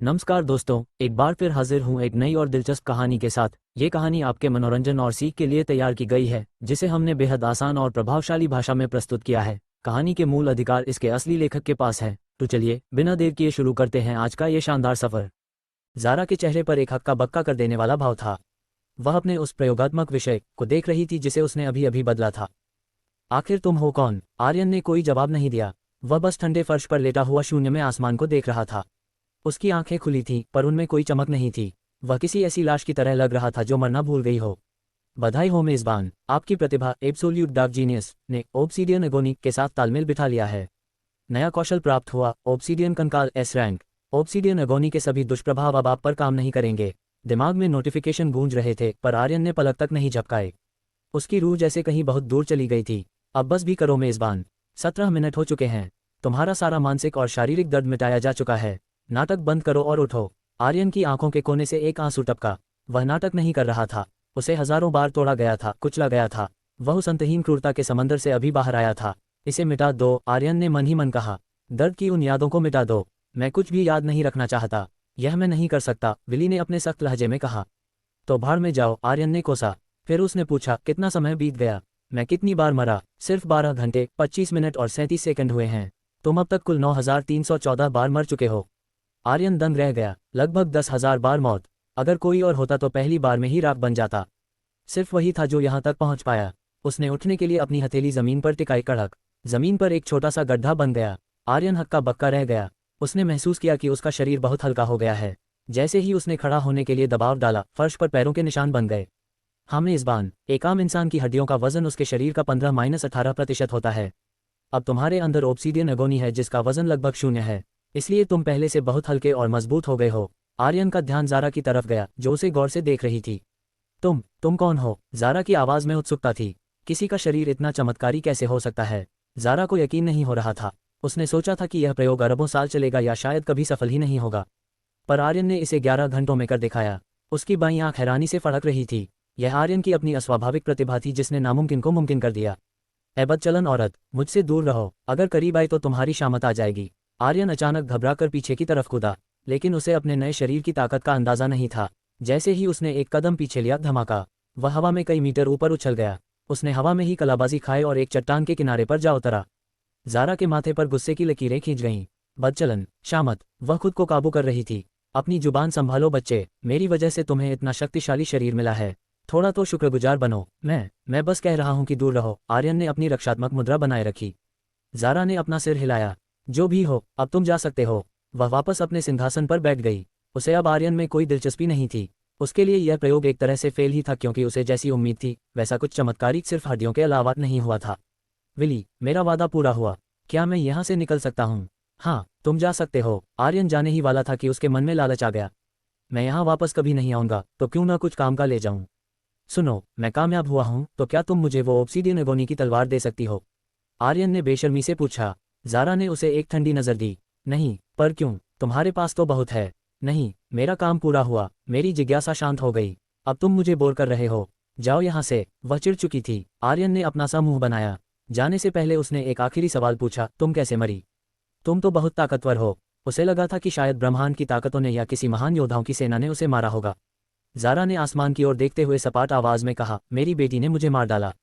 नमस्कार दोस्तों, एक बार फिर हाजिर हूँ एक नई और दिलचस्प कहानी के साथ। ये कहानी आपके मनोरंजन और सीख के लिए तैयार की गई है, जिसे हमने बेहद आसान और प्रभावशाली भाषा में प्रस्तुत किया है। कहानी के मूल अधिकार इसके असली लेखक के पास है। तो चलिए बिना देर किए शुरू करते हैं आज का ये शानदार सफर। ज़ारा के चेहरे पर एक हक्का बक्का कर देने वाला भाव था। वह अपने उस प्रयोगात्मक विषय को देख रही थी जिसे उसने अभी अभी बदला था। आखिर तुम हो कौन? आर्यन ने कोई जवाब नहीं दिया। वह बस ठंडे फर्श पर लेटा हुआ शून्य में आसमान को देख रहा था। उसकी आंखें खुली थीं, पर उनमें कोई चमक नहीं थी। वह किसी ऐसी लाश की तरह लग रहा था जो मरना भूल गई हो। बधाई हो मेज़बान, आपकी प्रतिभा एब्सोल्यूट डार्क जीनियस ने ऑब्सीडियन एगोनी के साथ तालमेल बिठा लिया है। नया कौशल प्राप्त हुआ, ऑब्सीडियन कंकाल एस रैंक। ऑब्सीडियन एगोनी के सभी दुष्प्रभाव अब आप पर काम नहीं करेंगे। दिमाग में नोटिफिकेशन गूंज रहे थे, पर आर्यन ने पलक तक नहीं झपकाए। उसकी रूह जैसे कहीं बहुत दूर चली गई थी। अब बस भी करो मेज़बान, 17 मिनट हो चुके हैं। तुम्हारा सारा मानसिक और शारीरिक दर्द मिटाया जा चुका है। नाटक बंद करो और उठो। आर्यन की आंखों के कोने से एक आंसू टपका। वह नाटक नहीं कर रहा था। उसे हजारों बार तोड़ा गया था, कुचला गया था। वह उस अंतहीन क्रूरता के समंदर से अभी बाहर आया था। इसे मिटा दो, आर्यन ने मन ही मन कहा। दर्द की उन यादों को मिटा दो। मैं कुछ भी याद नहीं रखना चाहता। यह मैं नहीं कर सकता, विली ने अपने सख्त लहजे में कहा। तो भाड़ में जाओ, आर्यन ने कोसा। फिर उसने पूछा, कितना समय बीत गया? मैं कितनी बार मरा? सिर्फ 12 घंटे 25 मिनट और 37 सेकंड हुए हैं। तुम अब तक कुल 9314 बार मर चुके हो। आर्यन दंग रह गया। लगभग 10,000 बार मौत। अगर कोई और होता तो पहली बार में ही राख बन जाता। सिर्फ वही था जो यहाँ तक पहुँच पाया। उसने उठने के लिए अपनी हथेली जमीन पर टिकाई। कड़क जमीन पर एक छोटा सा गड्ढा बन गया। आर्यन हक्का बक्का रह गया। उसने महसूस किया कि उसका शरीर बहुत हल्का हो गया है। जैसे ही उसने खड़ा होने के लिए दबाव डाला, फर्श पर पैरों के निशान बन गए। हाँ मेज़बान, एक आम इंसान की हड्डियों का वजन उसके शरीर का 15-18% होता है। अब तुम्हारे अंदर ऑब्सीडियन एगोनी है जिसका वजन लगभग 0 है। इसलिए तुम पहले से बहुत हल्के और मजबूत हो गए हो। आर्यन का ध्यान ज़ारा की तरफ गया, जो उसे गौर से देख रही थी। तुम कौन हो? ज़ारा की आवाज़ में उत्सुकता थी। किसी का शरीर इतना चमत्कारी कैसे हो सकता है? ज़ारा को यकीन नहीं हो रहा था। उसने सोचा था कि यह प्रयोग अरबों साल चलेगा या शायद कभी सफल ही नहीं होगा। पर आर्यन ने इसे 11 घंटों में कर दिखाया। उसकी बाईं आंख हैरानी से फड़क रही थी। यह आर्यन की अपनी अस्वाभाविक प्रतिभा थी जिसने नामुमकिन को मुमकिन कर दिया। ए बदचलन औरत, मुझसे दूर रहो। अगर करीब आई तो तुम्हारी शामत आ जाएगी। आर्यन अचानक घबराकर पीछे की तरफ कूदा, लेकिन उसे अपने नए शरीर की ताकत का अंदाजा नहीं था। जैसे ही उसने एक कदम पीछे लिया, धमाका, वह हवा में कई मीटर ऊपर उछल गया। उसने हवा में ही कलाबाजी खाए और एक चट्टान के किनारे पर जा उतरा। ज़ारा के माथे पर गुस्से की लकीरें खींच गईं। बदचलन, शामत, वह खुद को काबू कर रही थी। अपनी जुबान संभालो बच्चे, मेरी वजह से तुम्हें इतना शक्तिशाली शरीर मिला है। थोड़ा तो शुक्रगुजार बनो। मैं बस कह रहा हूं कि दूर रहो। आर्यन ने अपनी रक्षात्मक मुद्रा बनाए रखी। ज़ारा ने अपना सिर हिलाया। जो भी हो, अब तुम जा सकते हो। वह वापस अपने सिंहासन पर बैठ गई। उसे अब आर्यन में कोई दिलचस्पी नहीं थी। उसके लिए यह प्रयोग एक तरह से फेल ही था, क्योंकि उसे जैसी उम्मीद थी वैसा कुछ चमत्कारिक सिर्फ हड्डियों के अलावा नहीं हुआ था। विली, मेरा वादा पूरा हुआ। क्या मैं यहाँ से निकल सकता हूँ? हाँ, तुम जा सकते हो। आर्यन जाने ही वाला था कि उसके मन में लालच आ गया। मैं यहाँ वापस कभी नहीं आऊँगा, तो क्यों ना कुछ काम का ले जाऊँ। सुनो, मैं कामयाब हुआ हूँ, तो क्या तुम मुझे वो ऑब्सीडियन एगोनी की तलवार दे सकती हो? आर्यन ने बेशर्मी से पूछा। ज़ारा ने उसे एक ठंडी नज़र दी। नहीं। पर क्यों? तुम्हारे पास तो बहुत है। नहीं, मेरा काम पूरा हुआ। मेरी जिज्ञासा शांत हो गई। अब तुम मुझे बोर कर रहे हो। जाओ यहाँ से। वह चिढ़ चुकी थी। आर्यन ने अपना सा मुंह बनाया। जाने से पहले उसने एक आखिरी सवाल पूछा, तुम कैसे मरी? तुम तो बहुत ताकतवर हो। उसे लगा था कि शायद ब्रह्मांड की ताकतों ने या किसी महान योद्धाओं की सेना ने उसे मारा होगा। ज़ारा ने आसमान की ओर देखते हुए सपाट आवाज में कहा, मेरी बेटी ने मुझे मार डाला।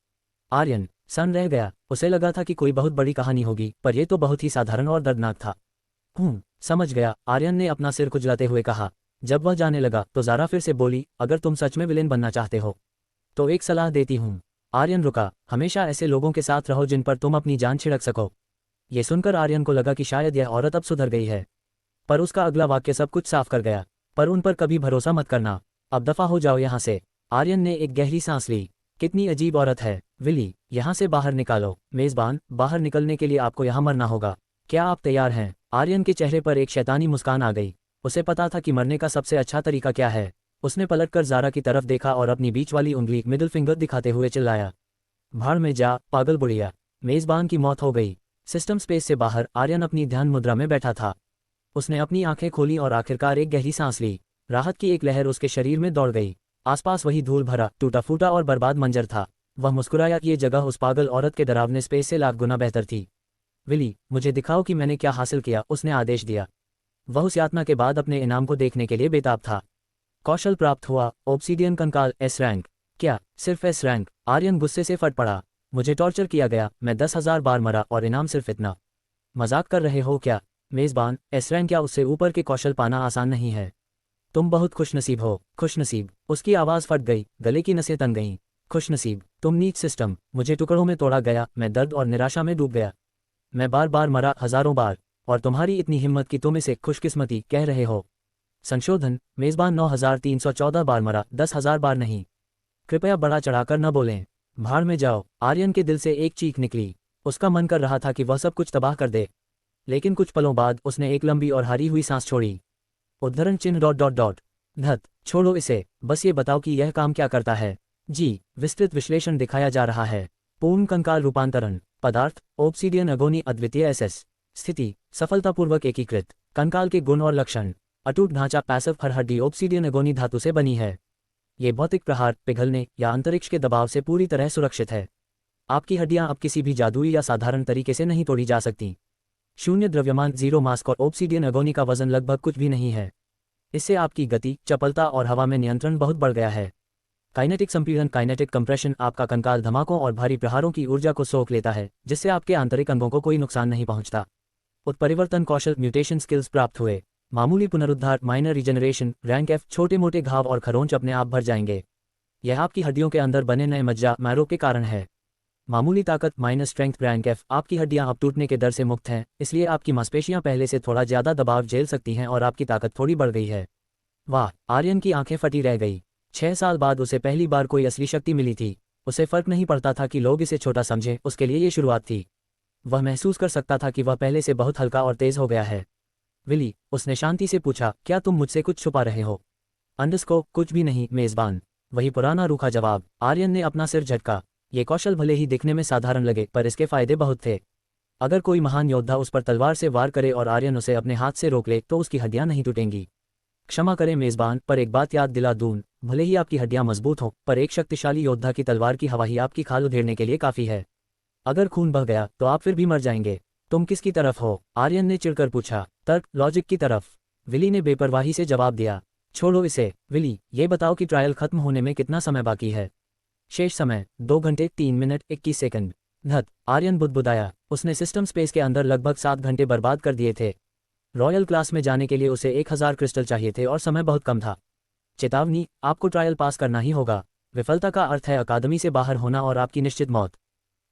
आर्यन सन रह गया। उसे लगा था कि कोई बहुत बड़ी कहानी होगी, पर यह तो बहुत ही साधारण और दर्दनाक था। समझ गया, आर्यन ने अपना सिर खुजलाते हुए कहा। जब वह जाने लगा तो ज़ारा फिर से बोली, अगर तुम सच में विलेन बनना चाहते हो तो एक सलाह देती हूँ। आर्यन रुका। हमेशा ऐसे लोगों के साथ रहो जिन पर तुम अपनी जान छिड़क सको। ये सुनकर आर्यन को लगा कि शायद यह औरत अब सुधर गई है, पर उसका अगला वाक्य सब कुछ साफ कर गया। पर उन पर कभी भरोसा मत करना। अब दफा हो जाओ यहाँ से। आर्यन ने एक गहरी सांस ली। कितनी अजीब औरत है। विली, यहाँ से बाहर निकालो। मेज़बान, बाहर निकलने के लिए आपको यहाँ मरना होगा। क्या आप तैयार हैं? आर्यन के चेहरे पर एक शैतानी मुस्कान आ गई। उसे पता था कि मरने का सबसे अच्छा तरीका क्या है। उसने पलटकर ज़ारा की तरफ देखा और अपनी बीच वाली उंगली मिडिल फिंगर दिखाते हुए चिल्लाया, भाड़ में जा, पागल बुढ़िया। मेज़बान की मौत हो गई। सिस्टम स्पेस से बाहर आर्यन अपनी ध्यान मुद्रा में बैठा था। उसने अपनी आंखें खोली और आखिरकार एक गहरी सांस ली। राहत की एक लहर उसके शरीर में दौड़ गई। आसपास वही धूल भरा, टूटा फूटा और बर्बाद मंजर था। वह मुस्कुराया कि ये जगह उस पागल औरत के डरावने स्पेस से लाख गुना बेहतर थी। विली, मुझे दिखाओ कि मैंने क्या हासिल किया, उसने आदेश दिया। वह उस यातना के बाद अपने इनाम को देखने के लिए बेताब था। कौशल प्राप्त हुआ, ऑब्सीडियन कंकाल एस रैंक। क्या सिर्फ एस रैंक? आर्यन गुस्से से फट पड़ा। मुझे टॉर्चर किया गया, मैं 10,000 बार मरा और इनाम सिर्फ इतना। मजाक कर रहे हो क्या? मेजबान, एस रैंक या उससे ऊपर के कौशल पाना आसान नहीं है। तुम बहुत खुशनसीब हो। खुशनसीब? उसकी आवाज़ फट गई, गले की नसें तन गईं। खुशनसीब? तुम नीच सिस्टम। मुझे टुकड़ों में तोड़ा गया, मैं दर्द और निराशा में डूब गया। मैं बार बार मरा, हजारों बार। और तुम्हारी इतनी हिम्मत कि तुम इसे खुशकिस्मती कह रहे हो। संशोधन, मेजबान 9,314 बार मरा, 10,000 बार नहीं। कृपया बड़ा चढ़ाकर न बोलें। भाड़ में जाओ। आर्यन के दिल से एक चीख निकली। उसका मन कर रहा था कि वह सब कुछ तबाह कर दे, लेकिन कुछ पलों बाद उसने एक लंबी और हारी हुई सांस छोड़ी। उद्धरण चिन्ह डॉट डॉट डॉट। धत, छोड़ो इसे, बस ये बताओ कि यह काम क्या करता है। जी, विस्तृत विश्लेषण दिखाया जा रहा है। पूर्ण कंकाल रूपांतरण, पदार्थ ऑब्सीडियन अगोनी, अद्वितीय एसएस। स्थिति सफलतापूर्वक एकीकृत। कंकाल के गुण और लक्षण, अटूट ढांचा, पैसिव हर हड्डी ऑब्सीडियन अगोनी धातु से बनी है। ये भौतिक प्रहार, पिघलने या अंतरिक्ष के दबाव से पूरी तरह सुरक्षित है। आपकी हड्डियां अब किसी भी जादुई या साधारण तरीके से नहीं तोड़ी जा सकती। शून्य द्रव्यमान, जीरो मास्क और ऑब्सीडियन अगोनी का वजन लगभग कुछ भी नहीं है। इससे आपकी गति, चपलता और हवा में नियंत्रण बहुत बढ़ गया है। काइनेटिक संपीड़न, काइनेटिक कंप्रेशन, आपका कंकाल धमाकों और भारी प्रहारों की ऊर्जा को सोख लेता है, जिससे आपके आंतरिक अंगों को कोई नुकसान नहीं पहुंचता। उत्परिवर्तन कौशल, म्यूटेशन स्किल्स प्राप्त हुए। मामूली पुनरुद्धार, माइनर रिजेनरेशन, रैंक एफ, छोटे मोटे घाव और खरोंच अपने आप भर जाएंगे। यह आपकी हड्डियों के अंदर बने नए मज्जा मैरो के कारण है। मामूली ताकत, माइनर स्ट्रेंथ, रैंक एफ, आपकी हड्डियां अब टूटने के दर से मुक्त हैं, इसलिए आपकी मांसपेशियां पहले से थोड़ा ज्यादा दबाव झेल सकती हैं और आपकी ताकत थोड़ी बढ़ गई है। वाह, आर्यन की आंखें फटी रह गई। 6 साल बाद उसे पहली बार कोई असली शक्ति मिली थी। उसे फर्क नहीं पड़ता था कि लोग इसे छोटा समझें, उसके लिए ये शुरुआत थी। वह महसूस कर सकता था कि वह पहले से बहुत हल्का और तेज हो गया है। विली, उसने शांति से पूछा, क्या तुम मुझसे कुछ छुपा रहे हो? अंडरस्को, कुछ भी नहीं मेजबान। वही पुराना रूखा जवाब। आर्यन ने अपना सिर झटका। ये कौशल भले ही दिखने में साधारण लगे, पर इसके फायदे बहुत थे। अगर कोई महान योद्धा उस पर तलवार से वार करे और आर्यन उसे अपने हाथ से रोक ले तो उसकी हड्डियां नहीं टूटेंगी। क्षमा करें मेजबान, पर एक बात याद दिला दूं, भले ही आपकी हड्डियां मजबूत हों, पर एक शक्तिशाली योद्धा की तलवार की हवा ही आपकी खाल उधेड़ने के लिए काफी है। अगर खून बह गया तो आप फिर भी मर जाएंगे। तुम किसकी तरफ हो? आर्यन ने चिढ़कर पूछा। तर्क, लॉजिक की तरफ, विली ने बेपरवाही से जवाब दिया। छोड़ो इसे। विली, ये बताओ कि ट्रायल खत्म होने में कितना समय बाकी है? शेष समय 2 घंटे 3 मिनट 21 सेकंड। धत, आर्यन बुदबुदाया। उसने सिस्टम स्पेस के अंदर लगभग 7 घंटे बर्बाद कर दिए थे। रॉयल क्लास में जाने के लिए उसे 1000 क्रिस्टल चाहिए थे और समय बहुत कम था। चेतावनी, आपको ट्रायल पास करना ही होगा। विफलता का अर्थ है अकादमी से बाहर होना और आपकी निश्चित मौत।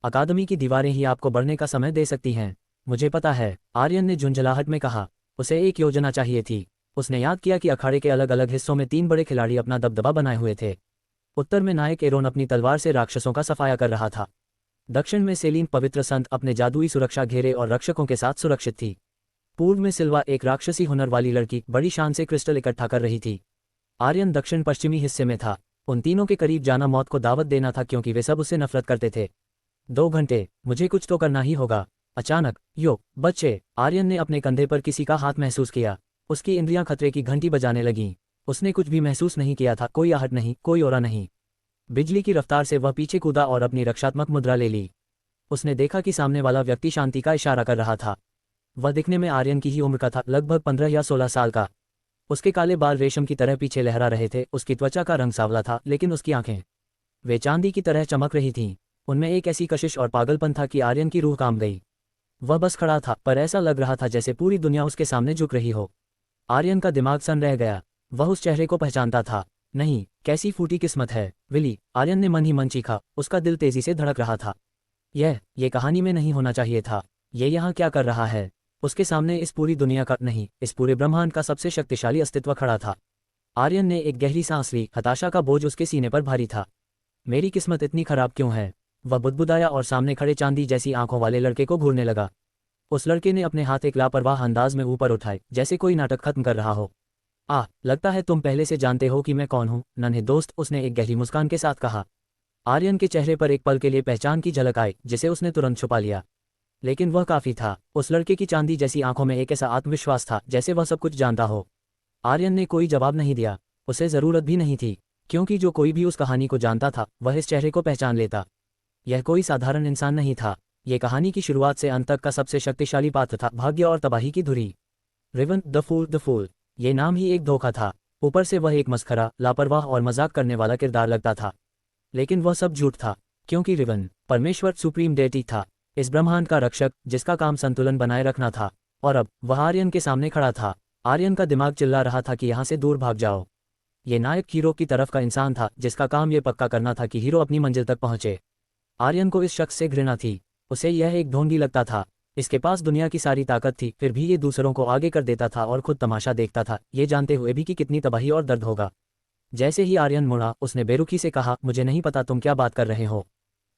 अकादमी की दीवारें ही आपको बढ़ने का समय दे सकती हैं। मुझे पता है, आर्यन ने झुंझलाहट में कहा। उसे एक योजना चाहिए थी। उसने याद किया कि अखाड़े के अलग अलग हिस्सों में 3 बड़े खिलाड़ी अपना दबदबा बनाए हुए थे। उत्तर में नायक एरोन अपनी तलवार से राक्षसों का सफाया कर रहा था। दक्षिण में सेलीन, पवित्र संत, अपने जादुई सुरक्षा घेरे और रक्षकों के साथ सुरक्षित थी। पूर्व में सिल्वा, एक राक्षसी हुनर वाली लड़की, बड़ी शान से क्रिस्टल इकट्ठा कर रही थी। आर्यन दक्षिण पश्चिमी हिस्से में था। उन तीनों के करीब जाना मौत को दावत देना था, क्योंकि वे सब उससे नफरत करते थे। 2 घंटे, मुझे कुछ तो करना ही होगा। अचानक, यो बच्चे, आर्यन ने अपने कंधे पर किसी का हाथ महसूस किया। उसकी इंद्रियां खतरे की घंटी बजाने लगीं। उसने कुछ भी महसूस नहीं किया था, कोई आहट नहीं, कोई ओरा नहीं। बिजली की रफ्तार से वह पीछे कूदा और अपनी रक्षात्मक मुद्रा ले ली। उसने देखा कि सामने वाला व्यक्ति शांति का इशारा कर रहा था। वह दिखने में आर्यन की ही उम्र का था, लगभग 15 या 16 साल का। उसके काले बाल रेशम की तरह पीछे लहरा रहे थे। उसकी त्वचा का रंग सांवला था, लेकिन उसकी आंखें, वे चांदी की तरह चमक रही थीं। उनमें एक ऐसी कशिश और पागलपन था कि आर्यन की रूह कांप गई। वह बस खड़ा था, पर ऐसा लग रहा था जैसे पूरी दुनिया उसके सामने झुक रही हो। आर्यन का दिमाग सन रह गया। वह उस चेहरे को पहचानता था। नहीं, कैसी फूटी किस्मत है। विली, आर्यन ने मन ही मन चीखा। उसका दिल तेजी से धड़क रहा था। ये कहानी में नहीं होना चाहिए था। ये यहाँ क्या कर रहा है? उसके सामने इस पूरी दुनिया का नहीं, इस पूरे ब्रह्मांड का सबसे शक्तिशाली अस्तित्व खड़ा था। आर्यन ने एक गहरी सांस ली। हताशा का बोझ उसके सीने पर भारी था। मेरी किस्मत इतनी खराब क्यों है? वह बुदबुदाया और सामने खड़े चांदी जैसी आंखों वाले लड़के को घूरने लगा। उस लड़के ने अपने हाथ एक लापरवाह अंदाज में ऊपर उठाए, जैसे कोई नाटक खत्म कर रहा हो। लगता है तुम पहले से जानते हो कि मैं कौन हूँ, नन्हे दोस्त, उसने एक गहरी मुस्कान के साथ कहा। आर्यन के चेहरे पर एक पल के लिए पहचान की झलक आई, जिसे उसने तुरंत छुपा लिया। लेकिन वह काफी था। उस लड़के की चांदी जैसी आंखों में एक ऐसा आत्मविश्वास था जैसे वह सब कुछ जानता हो। आर्यन ने कोई जवाब नहीं दिया। उसे जरूरत भी नहीं थी, क्योंकि जो कोई भी उस कहानी को जानता था वह इस चेहरे को पहचान लेता। यह कोई साधारण इंसान नहीं था। यह कहानी की शुरुआत से अंत तक का सबसे शक्तिशाली पात्र था, भाग्य और तबाही की धुरी। रिवन द फूल। ये नाम ही एक धोखा था। ऊपर से वह एक मस्खरा, लापरवाह और मजाक करने वाला किरदार लगता था, लेकिन वह सब झूठ था, क्योंकि रिवन परमेश्वर सुप्रीम डेटी था, इस ब्रह्मांड का रक्षक जिसका काम संतुलन बनाए रखना था। और अब वह आर्यन के सामने खड़ा था। आर्यन का दिमाग चिल्ला रहा था कि यहाँ से दूर भाग जाओ। ये नायक हीरो की तरफ का इंसान था जिसका काम ये पक्का करना था कि हीरो अपनी मंजिल तक पहुंचे। आर्यन को इस शख्स से घृणा थी। उसे यह एक ढोंगी लगता था। इसके पास दुनिया की सारी ताकत थी, फिर भी ये दूसरों को आगे कर देता था और खुद तमाशा देखता था, ये जानते हुए भी कि कितनी तबाही और दर्द होगा। जैसे ही आर्यन मुड़ा, उसने बेरुखी से कहा, मुझे नहीं पता तुम क्या बात कर रहे हो।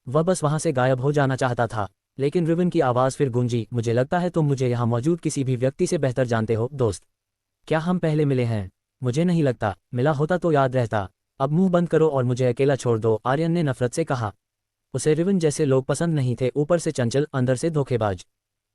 वह बस वहां से गायब हो जाना चाहता था, लेकिन रिवन की आवाज़ फिर गूंजी, मुझे लगता है तुम मुझे यहाँ मौजूद किसी भी व्यक्ति से बेहतर जानते हो दोस्त। क्या हम पहले मिले हैं? मुझे नहीं लगता। मिला होता तो याद रहता। अब मुंह बंद करो और मुझे अकेला छोड़ दो, आर्यन ने नफरत से कहा। उसे रिवन जैसे लोग पसंद नहीं थे, ऊपर से चंचल, अंदर से धोखेबाज।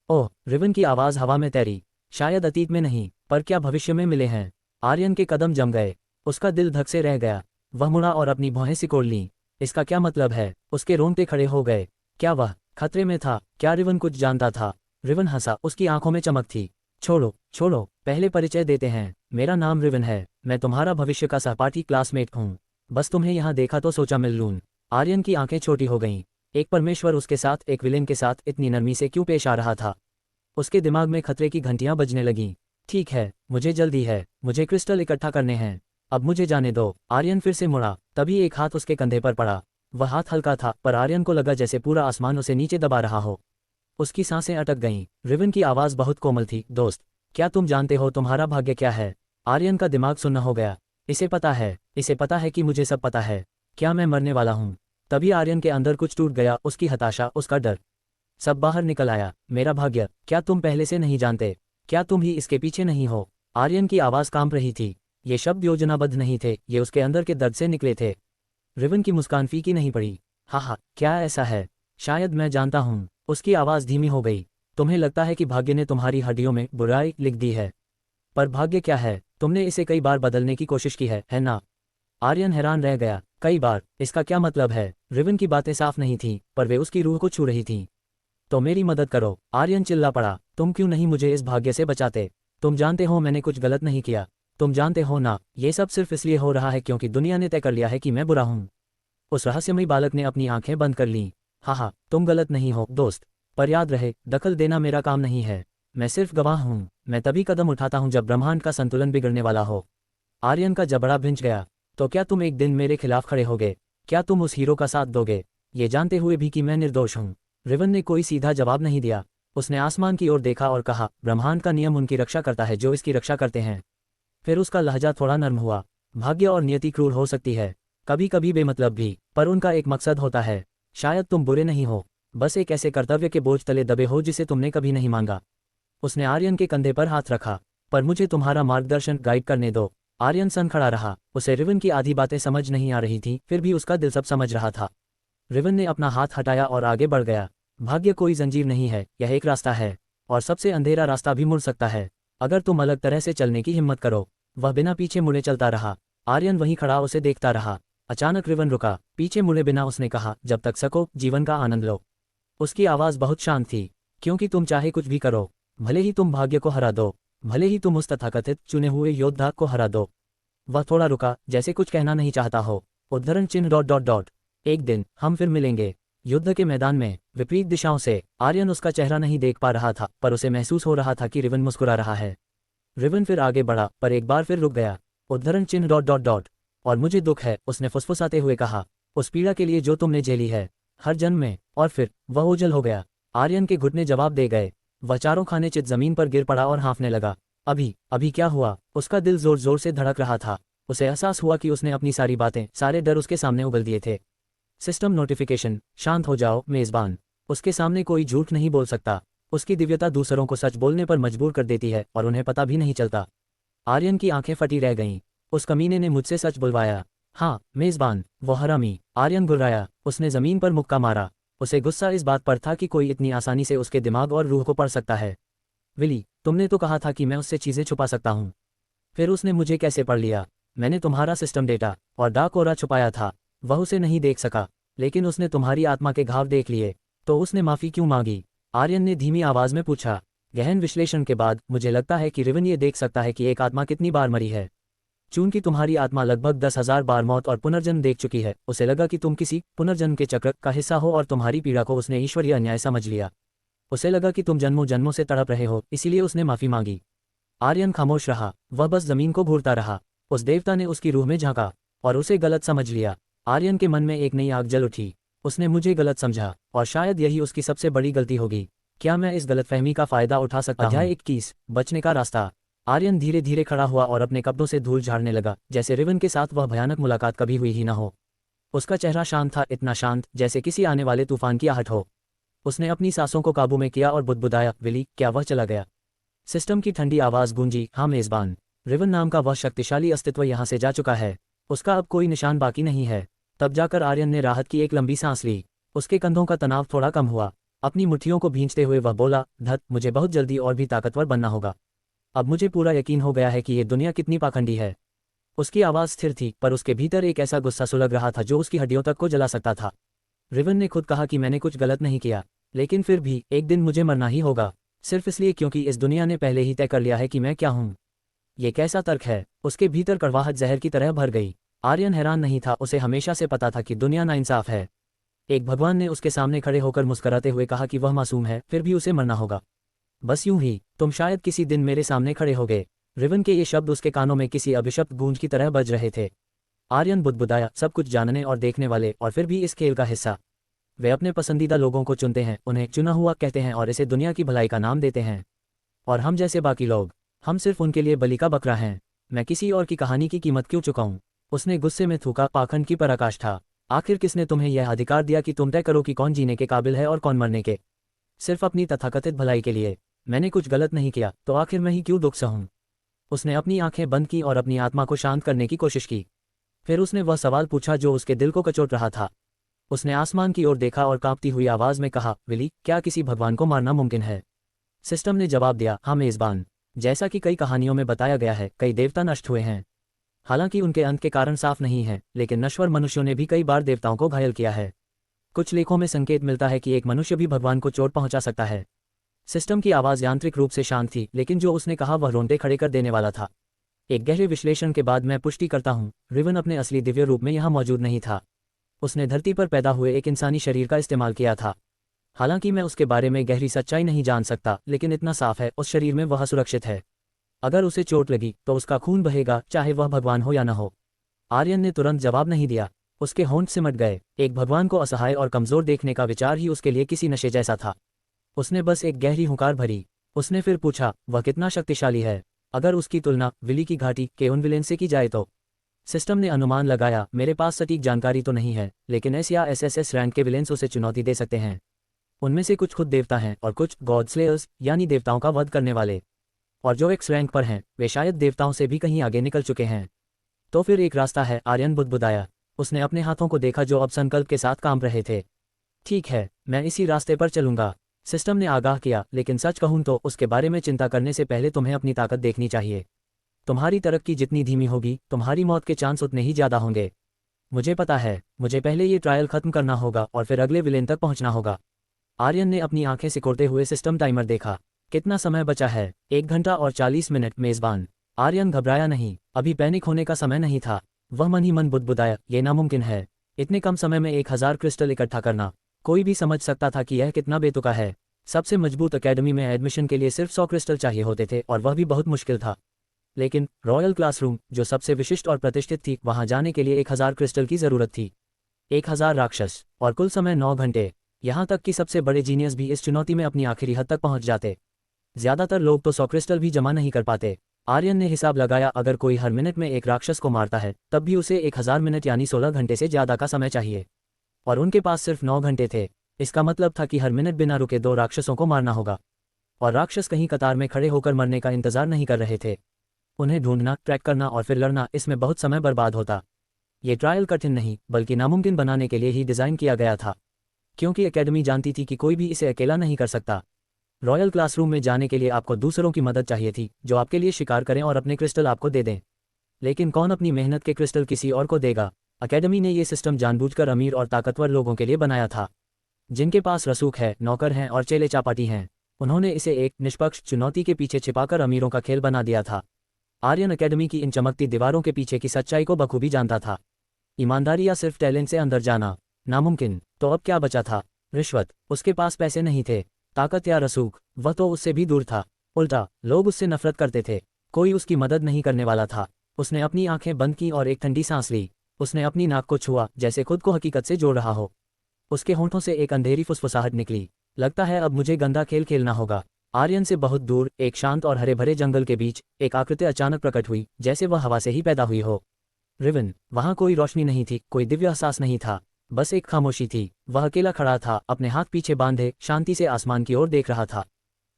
ओह, रिवन की आवाज़ हवा में तैरी। शायद अतीत में नहीं, पर क्या भविष्य में मिले हैं? आर्यन के कदम जम गए। उसका दिल धक से रह गया। वह मुड़ा और अपनी भौहें सिकोड़ लीं। इसका क्या मतलब है? उसके रोंगटे खड़े हो गए। क्या वह खतरे में था? क्या रिवन कुछ जानता था? रिवन हंसा, उसकी आंखों में चमक थी। छोड़ो छोड़ो, पहले परिचय देते हैं। मेरा नाम रिवन है, मैं तुम्हारा भविष्य का सहपाठी क्लासमेट हूँ। बस तुम्हें यहाँ देखा तो सोचा मिल लूँ। आर्यन की आंखें छोटी हो गईं। एक परमेश्वर उसके साथ, एक विलेन के साथ इतनी नरमी से क्यों पेश आ रहा था? उसके दिमाग में खतरे की घंटियां बजने लगीं। ठीक है, मुझे जल्दी है, मुझे क्रिस्टल इकट्ठा करने हैं, अब मुझे जाने दो। आर्यन फिर से मुड़ा, तभी एक हाथ उसके कंधे पर पड़ा। वह हाथ हल्का था, पर आर्यन को लगा जैसे पूरा आसमान उसे नीचे दबा रहा हो। उसकी सांसें अटक गईं। रिवन की आवाज़ बहुत कोमल थी, दोस्त, क्या तुम जानते हो तुम्हारा भाग्य क्या है? आर्यन का दिमाग सुन्न हो गया। इसे पता है कि मुझे सब पता है। क्या मैं मरने वाला हूँ? तभी आर्यन के अंदर कुछ टूट गया, उसकी हताशा, उसका डर, सब बाहर निकल आया। मेरा भाग्य? क्या तुम पहले से नहीं जानते? क्या तुम ही इसके पीछे नहीं हो? आर्यन की आवाज़ कांप रही थी। ये शब्द योजनाबद्ध नहीं थे, ये उसके अंदर के दर्द से निकले थे। रिवन की मुस्कान फीकी नहीं पड़ी। हाँ, क्या ऐसा है? शायद मैं जानता हूँ। उसकी आवाज़ धीमी हो गई। तुम्हें लगता है कि भाग्य ने तुम्हारी हड्डियों में बुराई लिख दी है, पर भाग्य क्या है? तुमने इसे कई बार बदलने की कोशिश की है ना? आर्यन हैरान रह गया। कई बार? इसका क्या मतलब है? रिवन की बातें साफ नहीं थीं, पर वे उसकी रूह को छू रही थीं। तो मेरी मदद करो, आर्यन चिल्ला पड़ा। तुम क्यों नहीं मुझे इस भाग्य से बचाते? तुम जानते हो मैंने कुछ गलत नहीं किया। तुम जानते हो ना, ये सब सिर्फ इसलिए हो रहा है क्योंकि दुनिया ने तय कर लिया है कि मैं बुरा हूँ। उस रहस्यमयी बालक ने अपनी आंखें बंद कर लीं। हाँ, तुम गलत नहीं हो दोस्त, पर याद रहे, दखल देना मेरा काम नहीं है। मैं सिर्फ गवाह हूँ। मैं तभी कदम उठाता हूँ जब ब्रह्मांड का संतुलन बिगड़ने वाला हो। आर्यन का जबड़ा भिंच गया। तो क्या तुम एक दिन मेरे खिलाफ खड़े होगे? क्या तुम उस हीरो का साथ दोगे, ये जानते हुए भी कि मैं निर्दोष हूँ? रिवन ने कोई सीधा जवाब नहीं दिया। उसने आसमान की ओर देखा और कहा, ब्रह्मांड का नियम उनकी रक्षा करता है जो इसकी रक्षा करते हैं। फिर उसका लहजा थोड़ा नर्म हुआ। भाग्य और नियति क्रूर हो सकती है, कभी कभी बेमतलब भी, पर उनका एक मकसद होता है। शायद तुम बुरे नहीं हो, बस एक ऐसे कर्तव्य के बोझ तले दबे हो जिसे तुमने कभी नहीं मांगा। उसने आर्यन के कंधे पर हाथ रखा। पर मुझे तुम्हारा मार्गदर्शन गाइड करने दो। आर्यन सन खड़ा रहा। उसे रिवन की आधी बातें समझ नहीं आ रही थी, फिर भी उसका दिल सब समझ रहा था। रिवन ने अपना हाथ हटाया और आगे बढ़ गया। भाग्य कोई जंजीर नहीं है, यह एक रास्ता है, और सबसे अंधेरा रास्ता भी मुड़ सकता है, अगर तुम अलग तरह से चलने की हिम्मत करो। वह बिना पीछे मुड़े चलता रहा। आर्यन वहीं खड़ा उसे देखता रहा। अचानक रिवन रुका। पीछे मुड़े बिना उसने कहा, जब तक सको जीवन का आनंद लो। उसकी आवाज़ बहुत शांत थी, क्योंकि तुम चाहे कुछ भी करो, भले ही तुम भाग्य को हरा दो, भले ही तुम उस तथाकथित चुने हुए योद्धा को हरा दो। वह थोड़ा रुका, जैसे कुछ कहना नहीं चाहता हो। उद्धरण चिन्ह ... एक दिन हम फिर मिलेंगे, युद्ध के मैदान में, विपरीत दिशाओं से। आर्यन उसका चेहरा नहीं देख पा रहा था, पर उसे महसूस हो रहा था कि रिवन मुस्कुरा रहा है। रिवन फिर आगे बढ़ा, पर एक बार फिर रुक गया। उद्धरण चिन्ह ... और मुझे दुख है, उसने फुसफुसाते हुए कहा, उस पीड़ा के लिए जो तुमने झेली है, हर जन्म में। और फिर वह ओझल हो गया। आर्यन के घुटने जवाब दे गए। वह चारों खाने चित जमीन पर गिर पड़ा और हाँफने लगा। अभी क्या हुआ? उसका दिल जोर जोर से धड़क रहा था। उसे एहसास हुआ कि उसने अपनी सारी बातें, सारे डर उसके सामने उगल दिए थे। सिस्टम नोटिफिकेशन, शांत हो जाओ मेजबान। उसके सामने कोई झूठ नहीं बोल सकता। उसकी दिव्यता दूसरों को सच बोलने पर मजबूर कर देती है, और उन्हें पता भी नहीं चलता। आर्यन की आंखें फटी रह गईं। उस कमीने ने मुझसे सच बुलवाया। हाँ मेजबान, वो हरामी। आर्यन गुर्राया। उसने जमीन पर मुक्का मारा। उसे गुस्सा इस बात पर था कि कोई इतनी आसानी से उसके दिमाग और रूह को पढ़ सकता है। विली, तुमने तो कहा था कि मैं उससे चीज़ें छुपा सकता हूँ, फिर उसने मुझे कैसे पढ़ लिया? मैंने तुम्हारा सिस्टम डेटा और डार्क ओरा छुपाया था, वह उसे नहीं देख सका, लेकिन उसने तुम्हारी आत्मा के घाव देख लिए। तो उसने माफ़ी क्यों मांगी? आर्यन ने धीमी आवाज़ में पूछा। गहन विश्लेषण के बाद मुझे लगता है कि रिवन ये देख सकता है कि एक आत्मा कितनी बार मरी है। चूंकि तुम्हारी आत्मा लगभग 10,000 बार मौत और पुनर्जन्म देख चुकी है, उसे लगा कि तुम किसी पुनर्जन्म के चक्र का हिस्सा हो और तुम्हारी पीड़ा को उसने ईश्वरीय अन्याय समझ लिया। उसे लगा कि तुम जन्मों जन्मों से तड़प रहे हो, इसीलिए उसने माफी मांगी। आर्यन खामोश रहा, वह बस जमीन को घूरता रहा। उस देवता ने उसकी रूह में झांका और उसे गलत समझ लिया। आर्यन के मन में एक नई आग जल उठी। उसने मुझे गलत समझा और शायद यही उसकी सबसे बड़ी गलती होगी। क्या मैं इस गलतफहमी का फायदा उठा सकता हूं? अध्याय 21, बचने का रास्ता। आर्यन धीरे धीरे खड़ा हुआ और अपने कपड़ों से धूल झाड़ने लगा, जैसे रिवन के साथ वह भयानक मुलाकात कभी हुई ही न हो। उसका चेहरा शांत था, इतना शांत जैसे किसी आने वाले तूफान की आहट हो। उसने अपनी सांसों को काबू में किया और बुदबुदाया, विली, क्या वह चला गया? सिस्टम की ठंडी आवाज गूंजी, हाँ मेजबान। रिवन नाम का वह शक्तिशाली अस्तित्व यहाँ से जा चुका है। उसका अब कोई निशान बाकी नहीं है। तब जाकर आर्यन ने राहत की एक लंबी सांस ली। उसके कंधों का तनाव थोड़ा कम हुआ। अपनी मुट्ठियों को भींचते हुए वह बोला, धत, मुझे बहुत जल्दी और भी ताकतवर बनना होगा। अब मुझे पूरा यकीन हो गया है कि ये दुनिया कितनी पाखंडी है। उसकी आवाज़ स्थिर थी, पर उसके भीतर एक ऐसा गुस्सा सुलग रहा था जो उसकी हड्डियों तक को जला सकता था। रिवन ने खुद कहा कि मैंने कुछ गलत नहीं किया, लेकिन फिर भी एक दिन मुझे मरना ही होगा, सिर्फ इसलिए क्योंकि इस दुनिया ने पहले ही तय कर लिया है कि मैं क्या हूँ। ये कैसा तर्क है? उसके भीतर कड़वाहट जहर की तरह भर गई। आर्यन हैरान नहीं था, उसे हमेशा से पता था कि दुनिया नाइंसाफ है। एक भगवान ने उसके सामने खड़े होकर मुस्कुराते हुए कहा कि वह मासूम है, फिर भी उसे मरना होगा। बस यूं ही तुम शायद किसी दिन मेरे सामने खड़े होगे। रिवन के ये शब्द उसके कानों में किसी अभिशप्त गूंज की तरह बज रहे थे। आर्यन बुदबुदाया, सब कुछ जानने और देखने वाले और फिर भी इस खेल का हिस्सा। वे अपने पसंदीदा लोगों को चुनते हैं, उन्हें चुना हुआ कहते हैं और इसे दुनिया की भलाई का नाम देते हैं। और हम जैसे बाकी लोग, हम सिर्फ उनके लिए बलि का बकरा हैं। मैं किसी और की कहानी की कीमत क्यों चुकाऊं? उसने गुस्से में थूका, पाखंड की पराकाष्ठा। आखिर किसने तुम्हें यह अधिकार दिया कि तुम तय करो कि कौन जीने के काबिल है और कौन मरने के? सिर्फ अपनी तथाकथित भलाई के लिए। मैंने कुछ गलत नहीं किया, तो आखिर मैं ही क्यों दुख सहूं? उसने अपनी आंखें बंद की और अपनी आत्मा को शांत करने की कोशिश की। फिर उसने वह सवाल पूछा जो उसके दिल को कचोट रहा था। उसने आसमान की ओर देखा और कांपती हुई आवाज में कहा, विली, क्या किसी भगवान को मारना मुमकिन है? सिस्टम ने जवाब दिया, हाँ मेजबान। जैसा कि कई कहानियों में बताया गया है, कई देवता नष्ट हुए हैं। हालांकि उनके अंत के कारण साफ नहीं है, लेकिन नश्वर मनुष्यों ने भी कई बार देवताओं को घायल किया है। कुछ लेखों में संकेत मिलता है कि एक मनुष्य भी भगवान को चोट पहुंचा सकता है। सिस्टम की आवाज़ यांत्रिक रूप से शांत थी, लेकिन जो उसने कहा वह रोंदे खड़े कर देने वाला था। एक गहरे विश्लेषण के बाद मैं पुष्टि करता हूँ, रिवन अपने असली दिव्य रूप में यहाँ मौजूद नहीं था। उसने धरती पर पैदा हुए एक इंसानी शरीर का इस्तेमाल किया था। हालांकि मैं उसके बारे में गहरी सच्चाई नहीं जान सकता, लेकिन इतना साफ है, उस शरीर में वह सुरक्षित है। अगर उसे चोट लगी तो उसका खून बहेगा, चाहे वह भगवान हो या न हो। आर्यन ने तुरंत जवाब नहीं दिया। उसके होंठ सिमट गए। एक भगवान को असहाय और कमजोर देखने का विचार ही उसके लिए किसी नशे जैसा था। उसने बस एक गहरी हुंकार भरी। उसने फिर पूछा, वह कितना शक्तिशाली है? अगर उसकी तुलना विली की घाटी के उन विलेन से की जाए तो? सिस्टम ने अनुमान लगाया, मेरे पास सटीक जानकारी तो नहीं है, लेकिन एस या एसएसएस रैंक के विलेन्स उसे चुनौती दे सकते हैं। उनमें से कुछ खुद देवता हैं और कुछ गॉड स्लेयर्स, यानी देवताओं का वध करने वाले। और जो एक्स रैंक पर हैं, वे शायद देवताओं से भी कहीं आगे निकल चुके हैं। तो फिर एक रास्ता है, आर्यन बुदबुदाया। उसने अपने हाथों को देखा जो अब संकल्प के साथ काम रहे थे। ठीक है, मैं इसी रास्ते पर चलूंगा, सिस्टम ने आगाह किया, लेकिन सच कहूं तो उसके बारे में चिंता करने से पहले तुम्हें अपनी ताकत देखनी चाहिए। तुम्हारी तरक्की जितनी धीमी होगी, तुम्हारी मौत के चांस उतने ही ज़्यादा होंगे। मुझे पता है, मुझे पहले ये ट्रायल खत्म करना होगा और फिर अगले विलेन तक पहुंचना होगा। आर्यन ने अपनी आंखें सिकोड़ते हुए सिस्टम टाइमर देखा। कितना समय बचा है? 1 घंटा और 40 मिनट मेजबान। आर्यन घबराया नहीं, अभी पैनिक होने का समय नहीं था। वह मन ही मन बुदबुदाया, ये नामुमकिन है। इतने कम समय में 1000 क्रिस्टल इकट्ठा करना। कोई भी समझ सकता था कि यह कितना बेतुका है। सबसे मजबूत एकेडमी में एडमिशन के लिए सिर्फ 100 क्रिस्टल चाहिए होते थे और वह भी बहुत मुश्किल था। लेकिन रॉयल क्लासरूम, जो सबसे विशिष्ट और प्रतिष्ठित थी, वहां जाने के लिए 1000 क्रिस्टल की जरूरत थी। 1000 राक्षस और कुल समय 9 घंटे। यहाँ तक कि सबसे बड़े जीनियस भी इस चुनौती में अपनी आखिरी हद तक पहुंच जाते। ज्यादातर लोग तो 100 क्रिस्टल भी जमा नहीं कर पाते। आर्यन ने हिसाब लगाया, अगर कोई हर मिनट में एक राक्षस को मारता है, तब भी उसे 1000 मिनट यानी 16 घंटे से ज्यादा का समय चाहिए। और उनके पास सिर्फ 9 घंटे थे। इसका मतलब था कि हर मिनट बिना रुके 2 राक्षसों को मारना होगा। और राक्षस कहीं कतार में खड़े होकर मरने का इंतजार नहीं कर रहे थे। उन्हें ढूंढना, ट्रैक करना और फिर लड़ना, इसमें बहुत समय बर्बाद होता। ये ट्रायल कठिन नहीं, बल्कि नामुमकिन बनाने के लिए ही डिज़ाइन किया गया था, क्योंकि एकेडमी जानती थी कि कोई भी इसे अकेला नहीं कर सकता। रॉयल क्लासरूम में जाने के लिए आपको दूसरों की मदद चाहिए थी, जो आपके लिए शिकार करें और अपने क्रिस्टल आपको दे दें। लेकिन कौन अपनी मेहनत के क्रिस्टल किसी और को देगा? एकेडमी ने ये सिस्टम जानबूझकर अमीर और ताकतवर लोगों के लिए बनाया था, जिनके पास रसूख है, नौकर हैं और चेले चापाटी हैं। उन्होंने इसे एक निष्पक्ष चुनौती के पीछे छिपाकर अमीरों का खेल बना दिया था। आर्यन अकेडमी की इन चमकती दीवारों के पीछे की सच्चाई को बखूबी जानता था। ईमानदारी या सिर्फ टैलेंट से अंदर जाना नामुमकिन। तो अब क्या बचा था? रिश्वत। उसके पास पैसे नहीं थे, ताकत या रसूख, वह तो उससे भी दूर था। उल्टा, लोग उससे नफरत करते थे। कोई उसकी मदद नहीं करने वाला था। उसने अपनी आंखें बंद की और एक ठंडी सांस ली। उसने अपनी नाक को छुआ, जैसे खुद को हकीकत से जोड़ रहा हो। उसके होंठों से एक अंधेरी फुसफुसाहट निकली। लगता है अब मुझे गंदा खेल खेलना होगा। आर्यन से बहुत दूर, एक शांत और हरे भरे जंगल के बीच, एक आकृति अचानक प्रकट हुई, जैसे वह हवा से ही पैदा हुई हो। रिवन। वहां कोई रोशनी नहीं थी, कोई दिव्य एहसास नहीं था, बस एक खामोशी थी। वह अकेला खड़ा था, अपने हाथ पीछे बांधे, शांति से आसमान की ओर देख रहा था।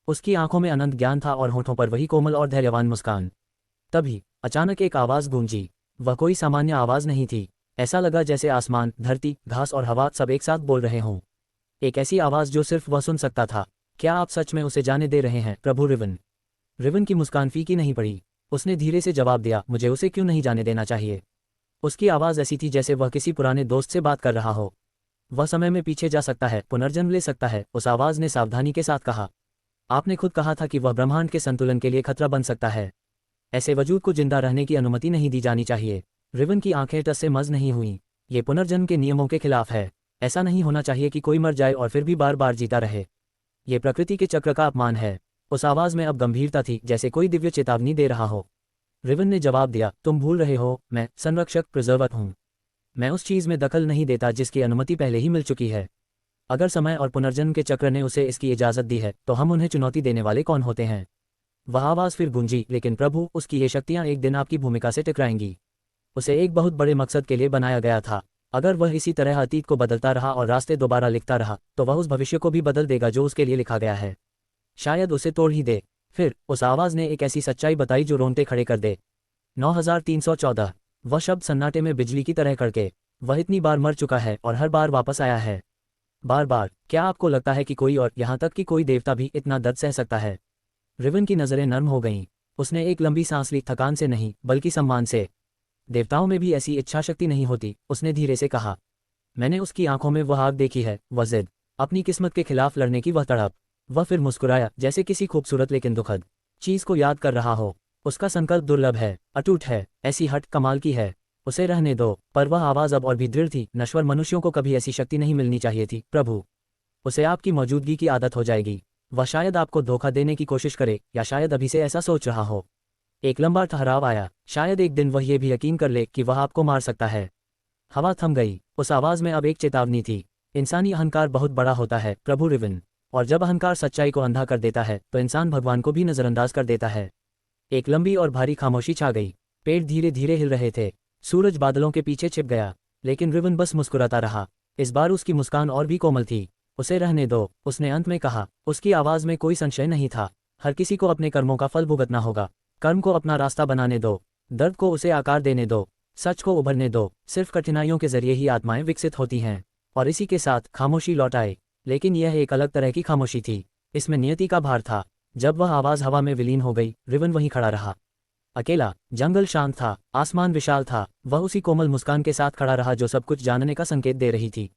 उसकी आंखों में अनंत ज्ञान था और होठों पर वही कोमल और धैर्यवान मुस्कान। तभी अचानक एक आवाज गूंजी। वह कोई सामान्य आवाज नहीं थी। ऐसा लगा जैसे आसमान, धरती, घास और हवा सब एक साथ बोल रहे हों। एक ऐसी आवाज जो सिर्फ वह सुन सकता था। क्या आप सच में उसे जाने दे रहे हैं, प्रभु रिवन? रिवन की मुस्कान फीकी नहीं पड़ी। उसने धीरे से जवाब दिया, मुझे उसे क्यों नहीं जाने देना चाहिए। उसकी आवाज़ ऐसी थी जैसे वह किसी पुराने दोस्त से बात कर रहा हो। वह समय में पीछे जा सकता है, पुनर्जन्म ले सकता है, उस आवाज़ ने सावधानी के साथ कहा। आपने खुद कहा था कि वह ब्रह्मांड के संतुलन के लिए खतरा बन सकता है। ऐसे वजूद को जिंदा रहने की अनुमति नहीं दी जानी चाहिए। रिवन की आंखें टस से मज नहीं हुईं। ये पुनर्जन्म के नियमों के खिलाफ है। ऐसा नहीं होना चाहिए कि कोई मर जाए और फिर भी बार बार जीता रहे। ये प्रकृति के चक्र का अपमान है। उस आवाज़ में अब गंभीरता थी, जैसे कोई दिव्य चेतावनी दे रहा हो। रिवन ने जवाब दिया, तुम भूल रहे हो, मैं संरक्षक प्रिजर्वर हूँ। मैं उस चीज़ में दखल नहीं देता जिसकी अनुमति पहले ही मिल चुकी है। अगर समय और पुनर्जन्म के चक्र ने उसे इसकी इजाज़त दी है, तो हम उन्हें चुनौती देने वाले कौन होते हैं? वह आवाज़ फिर गूंजी, लेकिन प्रभु, उसकी ये शक्तियाँ एक दिन आपकी भूमिका से टकराएंगी। उसे एक बहुत बड़े मकसद के लिए बनाया गया था। अगर वह इसी तरह अतीत को बदलता रहा और रास्ते दोबारा लिखता रहा, तो वह उस भविष्य को भी बदल देगा जो उसके लिए लिखा गया है। शायद उसे तोड़ ही दे। फिर उस आवाज़ ने एक ऐसी सच्चाई बताई जो रोंगटे खड़े कर दे। 9314। वह शब्द सन्नाटे में बिजली की तरह कड़के। वह इतनी बार मर चुका है और हर बार वापस आया है। बार बार। क्या आपको लगता है कि कोई और, यहाँ तक कि कोई देवता भी इतना दर्द सह सकता है? रिवन की नज़रें नर्म हो गईं। उसने एक लंबी सांस ली, थकान से नहीं, बल्कि सम्मान से। देवताओं में भी ऐसी इच्छा शक्ति नहीं होती, उसने धीरे से कहा। मैंने उसकी आंखों में वह आग देखी है, वह जिद, अपनी किस्मत के खिलाफ लड़ने की वह तड़प। वह फिर मुस्कुराया, जैसे किसी खूबसूरत लेकिन दुखद चीज़ को याद कर रहा हो। उसका संकल्प दुर्लभ है, अटूट है, ऐसी हट कमाल की है। उसे रहने दो। पर वह आवाज़ अब और भी दृढ़ थी। नश्वर मनुष्यों को कभी ऐसी शक्ति नहीं मिलनी चाहिए थी, प्रभु। उसे आपकी मौजूदगी की आदत हो जाएगी। वह शायद आपको धोखा देने की कोशिश करे, या शायद अभी से ऐसा सोच रहा हो। एक लंबा ठहराव आया। शायद एक दिन वह ये भी यकीन कर ले कि वह आपको मार सकता है। हवा थम गई। उस आवाज़ में अब एक चेतावनी थी। इंसानी अहंकार बहुत बड़ा होता है, प्रभु रिवन। और जब अहंकार सच्चाई को अंधा कर देता है, तो इंसान भगवान को भी नज़रअंदाज कर देता है। एक लंबी और भारी खामोशी छा गई। पेड़ धीरे धीरे हिल रहे थे। सूरज बादलों के पीछे छिप गया, लेकिन रिवन बस मुस्कुराता रहा। इस बार उसकी मुस्कान और भी कोमल थी। उसे रहने दो, उसने अंत में कहा। उसकी आवाज़ में कोई संशय नहीं था। हर किसी को अपने कर्मों का फल भुगतना होगा। कर्म को अपना रास्ता बनाने दो, दर्द को उसे आकार देने दो, सच को उभरने दो। सिर्फ कठिनाइयों के जरिए ही आत्माएं विकसित होती हैं। और इसी के साथ खामोशी लौट आए। लेकिन यह एक अलग तरह की खामोशी थी। इसमें नियति का भार था। जब वह आवाज़ हवा में विलीन हो गई, रिवन वहीं खड़ा रहा। अकेला। जंगल शांत था, आसमान विशाल था। वह उसी कोमल मुस्कान के साथ खड़ा रहा जो सब कुछ जानने का संकेत दे रही थी।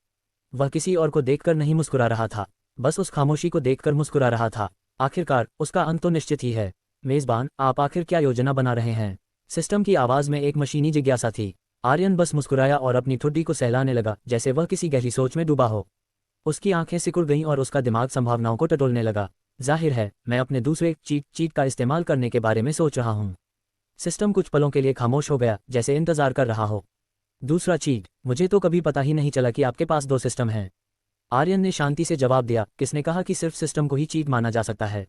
वह किसी और को देखकर नहीं मुस्कुरा रहा था, बस उस खामोशी को देखकर मुस्कुरा रहा था। आखिरकार उसका अंत तो निश्चित ही है। मेज़बान, आप आखिर क्या योजना बना रहे हैं? सिस्टम की आवाज़ में एक मशीनी जिज्ञासा थी। आर्यन बस मुस्कुराया और अपनी ठुड्डी को सहलाने लगा, जैसे वह किसी गहरी सोच में डूबा हो। उसकी आंखें सिकुड़ गईं और उसका दिमाग संभावनाओं को टटोलने लगा। जाहिर है, मैं अपने दूसरे चीट का इस्तेमाल करने के बारे में सोच रहा हूँ। सिस्टम कुछ पलों के लिए खामोश हो गया, जैसे इंतजार कर रहा हो। दूसरा चीट? मुझे तो कभी पता ही नहीं चला कि आपके पास 2 सिस्टम हैं। आर्यन ने शांति से जवाब दिया, किसने कहा कि सिर्फ सिस्टम को ही चीट माना जा सकता है?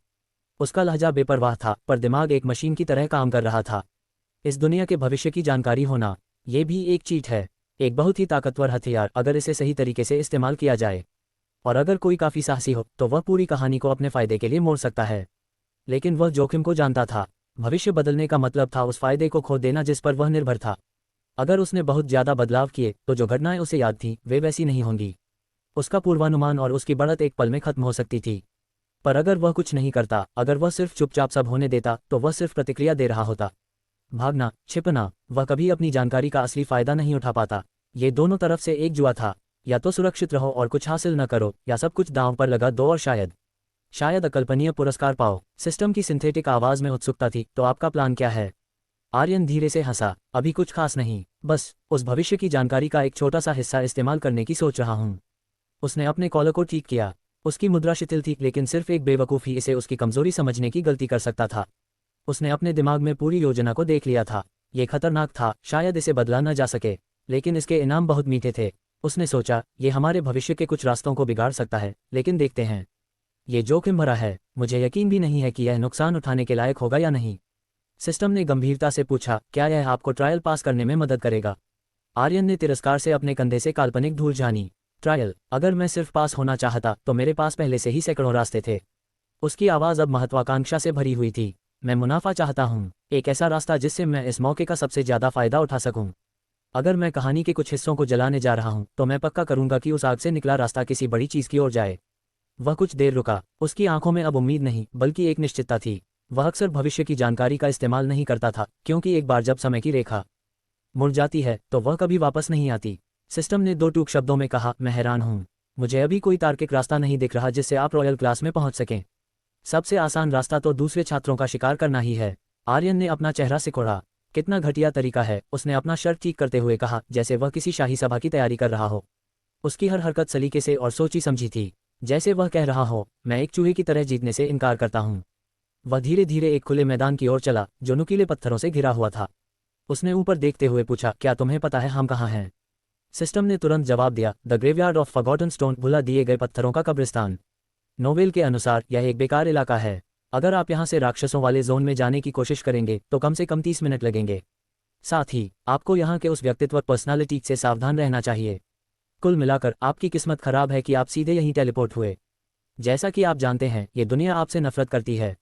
उसका लहजा बेपरवाह था, पर दिमाग एक मशीन की तरह काम कर रहा था। इस दुनिया के भविष्य की जानकारी होना, ये भी एक चीट है। एक बहुत ही ताकतवर हथियार, अगर इसे सही तरीके से इस्तेमाल किया जाए। और अगर कोई काफ़ी साहसी हो, तो वह पूरी कहानी को अपने फ़ायदे के लिए मोड़ सकता है। लेकिन वह जोखिम को जानता था। भविष्य बदलने का मतलब था उस फायदे को खो देना जिस पर वह निर्भर था। अगर उसने बहुत ज़्यादा बदलाव किए, तो जो घटनाएं उसे याद थीं, वे वैसी नहीं होंगी। उसका पूर्वानुमान और उसकी बढ़त एक पल में खत्म हो सकती थी। पर अगर वह कुछ नहीं करता, अगर वह सिर्फ चुपचाप सब होने देता, तो वह सिर्फ प्रतिक्रिया दे रहा होता। भागना, छिपना, वह कभी अपनी जानकारी का असली फ़ायदा नहीं उठा पाता। ये दोनों तरफ से एक जुआ था। या तो सुरक्षित रहो और कुछ हासिल न करो, या सब कुछ दांव पर लगा दो और शायद शायद अकल्पनीय पुरस्कार पाओ। सिस्टम की सिंथेटिक आवाज में उत्सुकता थी। तो आपका प्लान क्या है? आर्यन धीरे से हंसा। अभी कुछ खास नहीं, बस उस भविष्य की जानकारी का एक छोटा सा हिस्सा इस्तेमाल करने की सोच रहा हूँ। उसने अपने कॉलर को ठीक किया। उसकी मुद्रा शिथिल थी, लेकिन सिर्फ एक बेवकूफ़ ही इसे उसकी कमजोरी समझने की गलती कर सकता था। उसने अपने दिमाग में पूरी योजना को देख लिया था। ये खतरनाक था, शायद इसे बदला न जा सके, लेकिन इसके इनाम बहुत मीठे थे। उसने सोचा, ये हमारे भविष्य के कुछ रास्तों को बिगाड़ सकता है, लेकिन देखते हैं। ये जोखिम भरा है, मुझे यकीन भी नहीं है कि यह नुकसान उठाने के लायक होगा या नहीं। सिस्टम ने गंभीरता से पूछा, क्या यह आपको ट्रायल पास करने में मदद करेगा? आर्यन ने तिरस्कार से अपने कंधे से काल्पनिक धूल जानी। ट्रायल? अगर मैं सिर्फ पास होना चाहता तो मेरे पास पहले से ही सैकड़ों रास्ते थे। उसकी आवाज़ अब महत्वाकांक्षा से भरी हुई थी। मैं मुनाफा चाहता हूँ, एक ऐसा रास्ता जिससे मैं इस मौके का सबसे ज़्यादा फायदा उठा सकूँ। अगर मैं कहानी के कुछ हिस्सों को जलाने जा रहा हूँ तो मैं पक्का करूँगा कि उस आग से निकला रास्ता किसी बड़ी चीज़ की ओर जाए। वह कुछ देर रुका। उसकी आंखों में अब उम्मीद नहीं बल्कि एक निश्चितता थी। वह अक्सर भविष्य की जानकारी का इस्तेमाल नहीं करता था, क्योंकि एक बार जब समय की रेखा मुड़ जाती है तो वह कभी वापस नहीं आती। सिस्टम ने दो टूक शब्दों में कहा, मैं हैरान हूँ। मुझे अभी कोई तार्किक रास्ता नहीं दिख रहा जिससे आप रॉयल क्लास में पहुंच सकें। सबसे आसान रास्ता तो दूसरे छात्रों का शिकार करना ही है। आर्यन ने अपना चेहरा सिकोड़ा। कितना घटिया तरीका है, उसने अपना शर्ट ठीक करते हुए कहा, जैसे वह किसी शाही सभा की तैयारी कर रहा हो। उसकी हर हरकत सलीके से और सोची समझी थी, जैसे वह कह रहा हो, मैं एक चूहे की तरह जीतने से इनकार करता हूँ। वह धीरे धीरे एक खुले मैदान की ओर चला जो नुकीले पत्थरों से घिरा हुआ था। उसने ऊपर देखते हुए पूछा, क्या तुम्हें पता है हम कहाँ हैं? सिस्टम ने तुरंत जवाब दिया, the graveyard of forgotten stone, भुला दिए गए पत्थरों का कब्रिस्तान। नोवेल के अनुसार यह एक बेकार इलाका है। अगर आप यहाँ से राक्षसों वाले जोन में जाने की कोशिश करेंगे तो कम से कम 30 मिनट लगेंगे। साथ ही आपको यहाँ के उस व्यक्तित्व पर्सनालिटी से सावधान रहना चाहिए। कुल मिलाकर आपकी किस्मत खराब है कि आप सीधे यहीं टेलीपोर्ट हुए। जैसा कि आप जानते हैं, ये दुनिया आपसे नफरत करती है।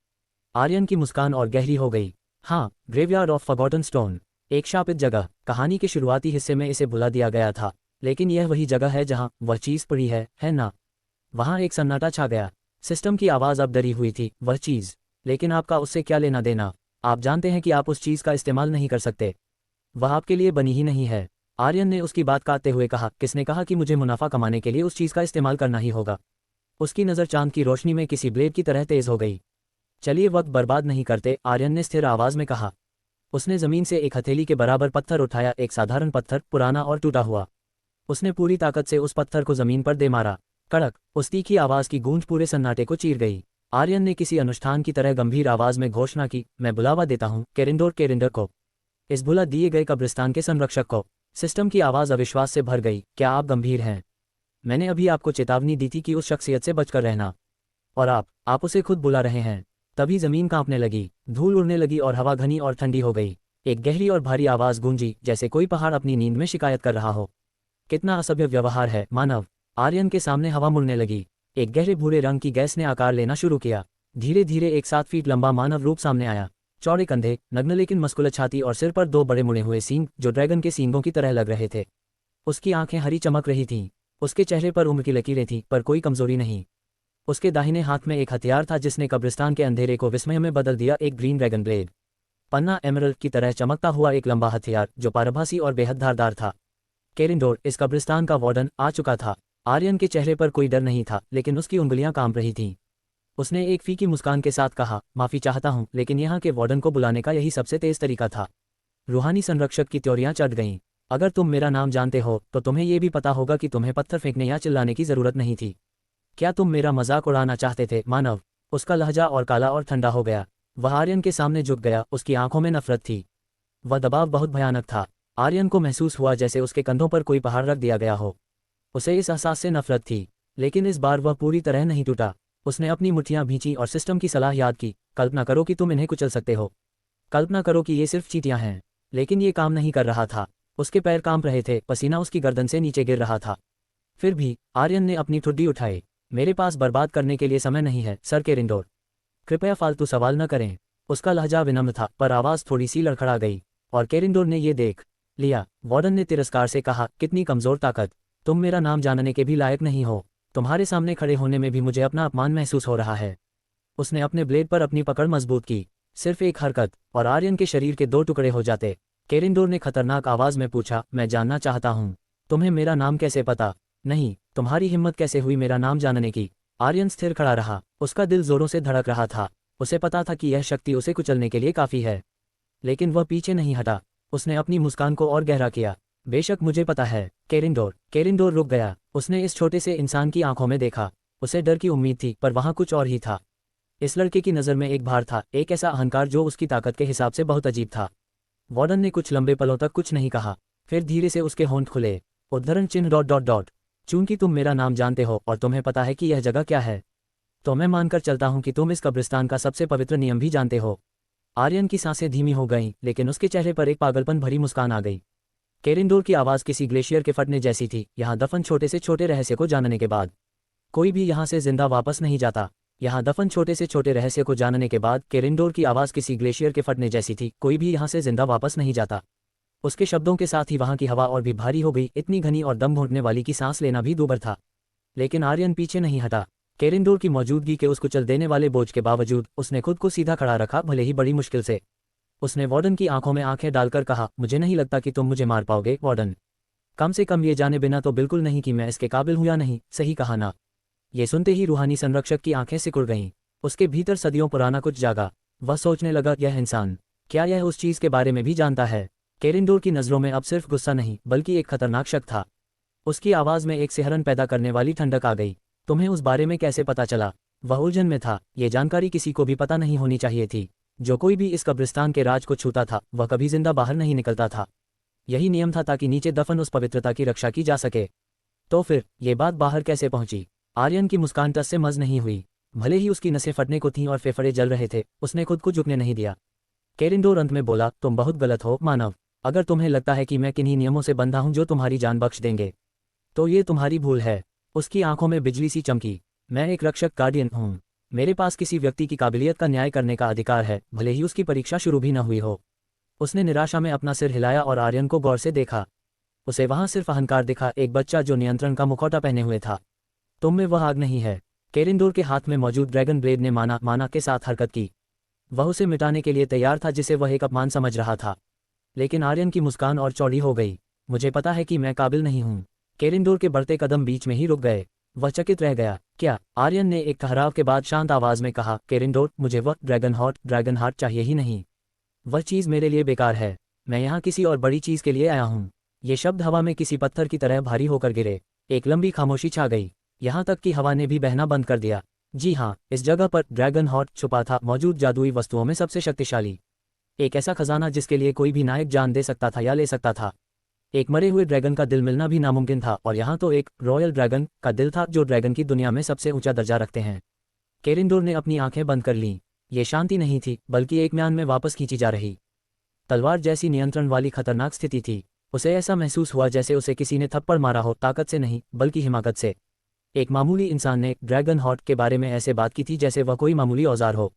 आर्यन की मुस्कान और गहरी हो गई। हाँ, ग्रेवयार्ड ऑफ फॉरगॉटन स्टोन, एक शापित जगह। कहानी के शुरुआती हिस्से में इसे भुला दिया गया था, लेकिन यह वही जगह है जहाँ वह चीज़ पड़ी है ना? वहाँ एक सन्नाटा छा गया। सिस्टम की आवाज़ अब डरी हुई थी, वह चीज़? लेकिन आपका उससे क्या लेना देना? आप जानते हैं कि आप उस चीज़ का इस्तेमाल नहीं कर सकते। वह आपके लिए बनी ही नहीं है। आर्यन ने उसकी बात काटते हुए कहा, किसने कहा कि मुझे मुनाफा कमाने के लिए उस चीज़ का इस्तेमाल करना ही होगा? उसकी नज़र चांद की रोशनी में किसी ब्लेड की तरह तेज हो गई। चलिए वक्त बर्बाद नहीं करते, आर्यन ने स्थिर आवाज़ में कहा। उसने ज़मीन से एक हथेली के बराबर पत्थर उठाया, एक साधारण पत्थर, पुराना और टूटा हुआ। उसने पूरी ताकत से उस पत्थर को ज़मीन पर दे मारा। कड़क, उस तीखी आवाज़ की गूंज पूरे सन्नाटे को चीर गई। आर्यन ने किसी अनुष्ठान की तरह गंभीर आवाज़ में घोषणा की, मैं बुलावा देता हूँ केरिंडर को, इस भुला दिए गए कब्रिस्तान के संरक्षक को। सिस्टम की आवाज़ अविश्वास से भर गई, क्या आप गंभीर हैं? मैंने अभी आपको चेतावनी दी थी कि उस शख्सियत से बचकर रहना, और आप उसे खुद बुला रहे हैं। तभी ज़मीन कांपने लगी, धूल उड़ने लगी और हवा घनी और ठंडी हो गई। एक गहरी और भारी आवाज़ गूंजी, जैसे कोई पहाड़ अपनी नींद में शिकायत कर रहा हो। कितना असभ्य व्यवहार है, मानव। आर्यन के सामने हवा मुड़ने लगी। एक गहरे भूरे रंग की गैस ने आकार लेना शुरू किया। धीरे धीरे एक 7 फीट लंबा मानव रूप सामने आया। चौड़े कंधे, नग्न लेकिन मस्कुलर छाती और सिर पर 2 बड़े मुड़े हुए सींग जो ड्रैगन के सींगों की तरह लग रहे थे। उसकी आंखें हरी चमक रही थीं। उसके चेहरे पर उम्र की लकीरें थीं, पर कोई कमजोरी नहीं। उसके दाहिने हाथ में एक हथियार था जिसने कब्रिस्तान के अंधेरे को विस्मय में बदल दिया, एक ग्रीन ड्रैगन ब्लेड। पन्ना एमरल्ड की तरह चमकता हुआ एक लंबा हथियार जो पारभासी और बेहद धारदार था। केरिंडोर, इस कब्रिस्तान का वार्डन, आ चुका था। आर्यन के चेहरे पर कोई डर नहीं था, लेकिन उसकी उंगलियां कांप रही थीं। उसने एक फीकी मुस्कान के साथ कहा, माफ़ी चाहता हूं, लेकिन यहाँ के वार्डन को बुलाने का यही सबसे तेज तरीका था। रूहानी संरक्षक की त्योरियां चढ़ गईं। अगर तुम मेरा नाम जानते हो तो तुम्हें यह भी पता होगा कि तुम्हें पत्थर फेंकने या चिल्लाने की जरूरत नहीं थी। क्या तुम मेरा मजाक उड़ाना चाहते थे, मानव? उसका लहजा और काला और ठंडा हो गया। वह आर्यन के सामने झुक गया, उसकी आंखों में नफरत थी। वह दबाव बहुत भयानक था। आर्यन को महसूस हुआ जैसे उसके कंधों पर कोई पहाड़ रख दिया गया हो। उसे इस एहसास से नफरत थी, लेकिन इस बार वह पूरी तरह नहीं टूटा। उसने अपनी मुट्ठियां भींची और सिस्टम की सलाह याद की, कल्पना करो कि तुम इन्हें कुचल सकते हो। कल्पना करो कि ये सिर्फ चींटियां हैं। लेकिन ये काम नहीं कर रहा था। उसके पैर कांप रहे थे, पसीना उसकी गर्दन से नीचे गिर रहा था। फिर भी आर्यन ने अपनी ठुड्डी उठाई। मेरे पास बर्बाद करने के लिए समय नहीं है, सर केरिंडोर। कृपया फालतू सवाल न करें। उसका लहजा विनम्र था, पर आवाज़ थोड़ी सी लड़खड़ा गई। और केरिंडोर ने ये देख लिया। वार्डन ने तिरस्कार से कहा, कितनी कमज़ोर ताकत। तुम मेरा नाम जानने के भी लायक नहीं हो। तुम्हारे सामने खड़े होने में भी मुझे अपना अपमान महसूस हो रहा है। उसने अपने ब्लेड पर अपनी पकड़ मजबूत की। सिर्फ एक हरकत और आर्यन के शरीर के 2 टुकड़े हो जाते। केरिंडोर ने खतरनाक आवाज़ में पूछा, मैं जानना चाहता हूँ, तुम्हें मेरा नाम कैसे पता? नहीं, तुम्हारी हिम्मत कैसे हुई मेरा नाम जानने की? आर्यन स्थिर खड़ा रहा। उसका दिल जोरों से धड़क रहा था। उसे पता था कि यह शक्ति उसे कुचलने के लिए काफ़ी है, लेकिन वह पीछे नहीं हटा। उसने अपनी मुस्कान को और गहरा किया। बेशक मुझे पता है केरिंडोर रुक गया। उसने इस छोटे से इंसान की आंखों में देखा। उसे डर की उम्मीद थी, पर वहाँ कुछ और ही था। इस लड़के की नज़र में एक भार था, एक ऐसा अहंकार जो उसकी ताकत के हिसाब से बहुत अजीब था। वार्डन ने कुछ लंबे पलों तक कुछ नहीं कहा। फिर धीरे से उसके होंठ खुले। उद्धरण चिन्ह डॉट डॉट डॉट। चूंकि तुम मेरा नाम जानते हो और तुम्हें पता है कि यह जगह क्या है, तो मैं मानकर चलता हूं कि तुम इस कब्रिस्तान का सबसे पवित्र नियम भी जानते हो। आर्यन की सांसें धीमी हो गईं, लेकिन उसके चेहरे पर एक पागलपन भरी मुस्कान आ गई। केरिंडोर की आवाज़ किसी ग्लेशियर के फटने जैसी थी। यहाँ दफन छोटे से छोटे रहस्य को जानने के बाद कोई भी यहाँ से जिंदा वापस नहीं जाता। यहाँ दफन छोटे से छोटे रहस्य को जानने के बाद केरिंडोर की आवाज़ किसी ग्लेशियर के फटने जैसी थी। कोई भी यहाँ से जिंदा वापस नहीं जाता। उसके शब्दों के साथ ही वहाँ की हवा और भी भारी हो गई, इतनी घनी और दम घुटने वाली कि सांस लेना भी दूभर था। लेकिन आर्यन पीछे नहीं हटा। केरिंडोर की मौजूदगी के उस कुचल देने वाले बोझ के बावजूद उसने खुद को सीधा खड़ा रखा, भले ही बड़ी मुश्किल से। उसने वार्डन की आंखों में आंखें डालकर कहा, मुझे नहीं लगता कि तुम मुझे मार पाओगे वार्डन। कम से कम ये जाने बिना तो बिल्कुल नहीं कि मैं इसके काबिल हूं या नहीं। सही कहा ना। ये सुनते ही रूहानी संरक्षक की आंखें सिकुड़ गईं। उसके भीतर सदियों पुराना कुछ जागा। वह सोचने लगा, यह इंसान, क्या यह उस चीज़ के बारे में भी जानता है? केरिंडोर की नज़रों में अब सिर्फ गुस्सा नहीं, बल्कि एक खतरनाक शक था। उसकी आवाज़ में एक सिहरन पैदा करने वाली ठंडक आ गई। तुम्हें उस बारे में कैसे पता चला? वह उलझन में था। ये जानकारी किसी को भी पता नहीं होनी चाहिए थी। जो कोई भी इस कब्रिस्तान के राज को छूता था, वह कभी जिंदा बाहर नहीं निकलता था। यही नियम था, ताकि नीचे दफन उस पवित्रता की रक्षा की जा सके। तो फिर ये बात बाहर कैसे पहुंची? आर्यन की मुस्कान टस से मज नहीं हुई। भले ही उसकी नसें फटने को थीं और फेफड़े जल रहे थे, उसने खुद को झुकने नहीं दिया। केरिंडोर अंत में बोला, तुम बहुत गलत हो मानव। अगर तुम्हें लगता है कि मैं किन्हीं नियमों से बंधा हूं जो तुम्हारी जान बख्श देंगे, तो ये तुम्हारी भूल है। उसकी आंखों में बिजली सी चमकी। मैं एक रक्षक गार्डियन हूँ। मेरे पास किसी व्यक्ति की काबिलियत का न्याय करने का अधिकार है, भले ही उसकी परीक्षा शुरू भी न हुई हो। उसने निराशा में अपना सिर हिलाया और आर्यन को गौर से देखा। उसे वहां सिर्फ अहंकार दिखा, एक बच्चा जो नियंत्रण का मुखौटा पहने हुए था। तुम में वह आग नहीं है। केरिंडोर के हाथ में मौजूद ड्रैगन ब्लेड ने माना के साथ हरकत की। वह उसे मिटाने के लिए तैयार था, जिसे वह एक अपमान समझ रहा था। लेकिन आर्यन की मुस्कान और चौड़ी हो गई। मुझे पता है कि मैं काबिल नहीं हूँ। केरिंडोर के बढ़ते कदम बीच में ही रुक गए। वह चकित रह गया। क्या? आर्यन ने एक ठहराव के बाद शांत आवाज में कहा, केरिंडोर, मुझे वह ड्रैगन हार्ट चाहिए ही नहीं। वह चीज़ मेरे लिए बेकार है। मैं यहाँ किसी और बड़ी चीज़ के लिए आया हूँ। ये शब्द हवा में किसी पत्थर की तरह भारी होकर गिरे। एक लंबी खामोशी छा गई, यहाँ तक कि हवा ने भी बहना बंद कर दिया। जी हाँ, इस जगह पर ड्रैगन हार्ट छुपा था, मौजूद जादुई वस्तुओं में सबसे शक्तिशाली। एक ऐसा खजाना जिसके लिए कोई भी नायक जान दे सकता था या ले सकता था। एक मरे हुए ड्रैगन का दिल मिलना भी नामुमकिन था, और यहाँ तो एक रॉयल ड्रैगन का दिल था जो ड्रैगन की दुनिया में सबसे ऊंचा दर्जा रखते हैं। केरिंडोर ने अपनी आंखें बंद कर लीं। ये शांति नहीं थी, बल्कि एक म्यान में वापस खींची जा रही तलवार जैसी नियंत्रण वाली खतरनाक स्थिति थी। उसे ऐसा महसूस हुआ जैसे उसे किसी ने थप्पड़ मारा हो, ताकत से नहीं बल्कि हिमाकत से। एक मामूली इंसान ने ड्रैगन हार्ट के बारे में ऐसे बात की थी जैसे वह कोई मामूली औजार हो,